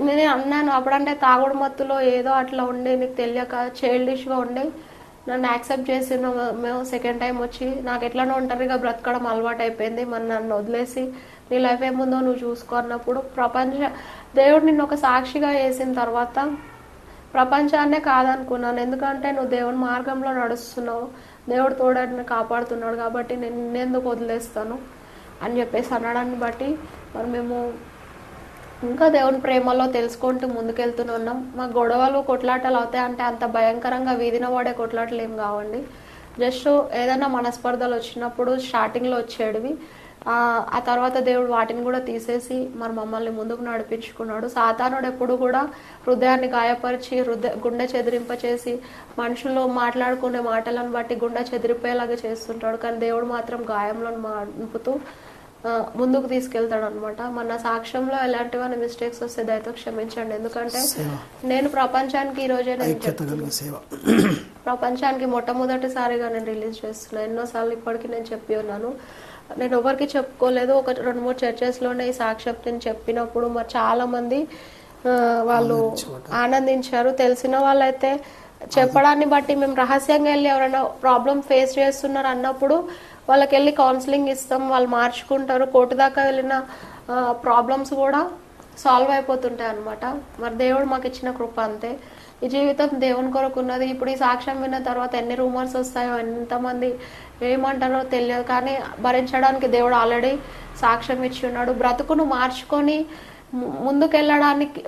నేను అన్నాను అప్పుడంటే తాగుడు మత్తులో ఏదో అట్లా ఉండి నీకు తెలియక చైల్డిష్గా ఉండి నన్ను యాక్సెప్ట్ చేసిన మేము సెకండ్ టైం వచ్చి నాకు ఎట్లనో ఒంటరిగా బ్రతకడం అలవాటు అయిపోయింది, మరి నన్ను వదిలేసి నీ లైఫ్ ఏముందో నువ్వు చూసుకో అన్నప్పుడు దేవుడు నిన్ను ఒక సాక్షిగా వేసిన తర్వాత ప్రపంచాన్నే కాదనుకున్నాను. ఎందుకంటే నువ్వు దేవుని మార్గంలో నడుస్తున్నావు, దేవుడు తోడని కాపాడుతున్నాడు కాబట్టి నేను నిన్నెందుకు వదిలేస్తాను అని చెప్పేసి అనడాన్ని బట్టి మరి మేము ఇంకా దేవుని ప్రేమలో తెలుసుకుంటూ ముందుకెళ్తున్నాం. మా గొడవలు కొట్లాటలు అవుతాయి అంటే అంత భయంకరంగా వీధిన పడే కొట్లాటలు ఏం కావండి. జస్ట్ ఏదైనా మనస్పర్ధలు వచ్చినప్పుడు స్టార్టింగ్లో వచ్చేటివి. ఆ తర్వాత దేవుడు వాటిని కూడా తీసేసి మరి మమ్మల్ని ముందుకు నడిపించుకున్నాడు. సాతానుడు ఎప్పుడు కూడా హృదయాన్ని గాయపరిచి గుండె చెదిరింపచేసి మనుషులు మాట్లాడుకునే మాటలను బట్టి గుండె చెదిరిపోయేలాగా చేస్తుంటాడు. కానీ దేవుడు మాత్రం గాయంలో నింపుతూ ముందుకు తీసుకెళ్తాడు అనమాట. మన సాక్ష్యంలో ఎలాంటివన్నీ మిస్టేక్స్ వస్తే దయతో క్షమించండి. ఎందుకంటే నేను ప్రపంచానికి ఈరోజే ప్రపంచానికి మొట్టమొదటిసారిగా నేను రిలీజ్ చేస్తున్నాను. ఎన్నోసార్లు ఇప్పటికీ నేను చెప్పి ఉన్నాను, నేను ఎవరికి చెప్పుకోలేదు. ఒక 2-3 చర్చెస్లోనే ఈ సాక్ష్యం నేను చెప్పినప్పుడు మరి చాలా మంది వాళ్ళు ఆనందించారు. తెలిసిన వాళ్ళైతే చెప్పడాన్ని బట్టి మేము రహస్యంగా వెళ్ళి ఎవరైనా ప్రాబ్లం ఫేస్ చేస్తున్నారు అన్నప్పుడు వాళ్ళకి వెళ్ళి కౌన్సిలింగ్ ఇస్తాం, వాళ్ళు మార్చుకుంటారు. కోర్టు దాకా వెళ్ళిన ప్రాబ్లమ్స్ కూడా సాల్వ్ అయిపోతుంటాయి అనమాట. మరి దేవుడు మాకు ఇచ్చిన కృప అంతే. ఈ జీవితం దేవుని కొరకు ఉన్నది. ఇప్పుడు ఈ సాక్ష్యం విన్న తర్వాత ఎన్ని రూమర్స్ వస్తాయో, ఎంతమంది ఏమంటారో తెలియదు, కానీ భరించడానికి దేవుడు ఆల్రెడీ సాక్ష్యం ఇచ్చి ఉన్నాడు. బ్రతుకును మార్చుకొని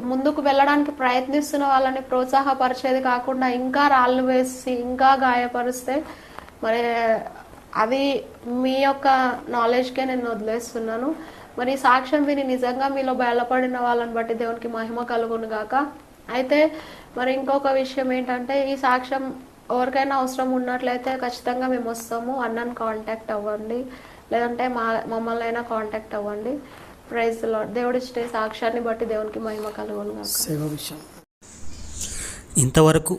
ముందుకు వెళ్ళడానికి ప్రయత్నిస్తున్న వాళ్ళని ప్రోత్సాహపరిచేది కాకుండా ఇంకా రాళ్ళు వేసి ఇంకా గాయపరిస్తే మరి అది మీ యొక్క నాలెడ్జ్కే నేను వదిలేస్తున్నాను. మరి సాక్ష్యం విని నిజంగా మీలో బయలుపడిన వాళ్ళని బట్టి దేవునికి మహిమ కలుగును గాక. అయితే మరి ఇంకొక విషయం ఏంటంటే, ఈ సాక్ష్యం ఎవరికైనా అవసరం ఉన్నట్లయితే ఖచ్చితంగా మేము వస్తాము. అన్నను కాంటాక్ట్ అవ్వండి, లేదంటే మమ్మల్ని అయినా కాంటాక్ట్ అవ్వండి. Praise the Lord. దేవుడిచ్చే సాక్ష్యాన్ని బట్టి దేవునికి మహిమ కలుగును గాక. సేవ విషయం ఇంతవరకు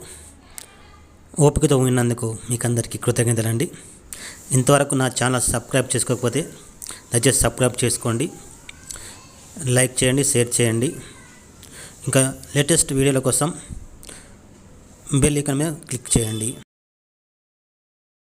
ఓపికతో విన్నందుకు మీకు అందరికీ కృతజ్ఞతలండి. ఇంతవరకు నా ఛానల్ సబ్స్క్రైబ్ చేసుకోకపోతే దయచేసి సబ్స్క్రైబ్ చేసుకోండి, లైక్ చేయండి, షేర్ చేయండి. ఇంకా లేటెస్ట్ వీడియోల కోసం బెల్ ఐకాన్ మీద క్లిక్ చేయండి.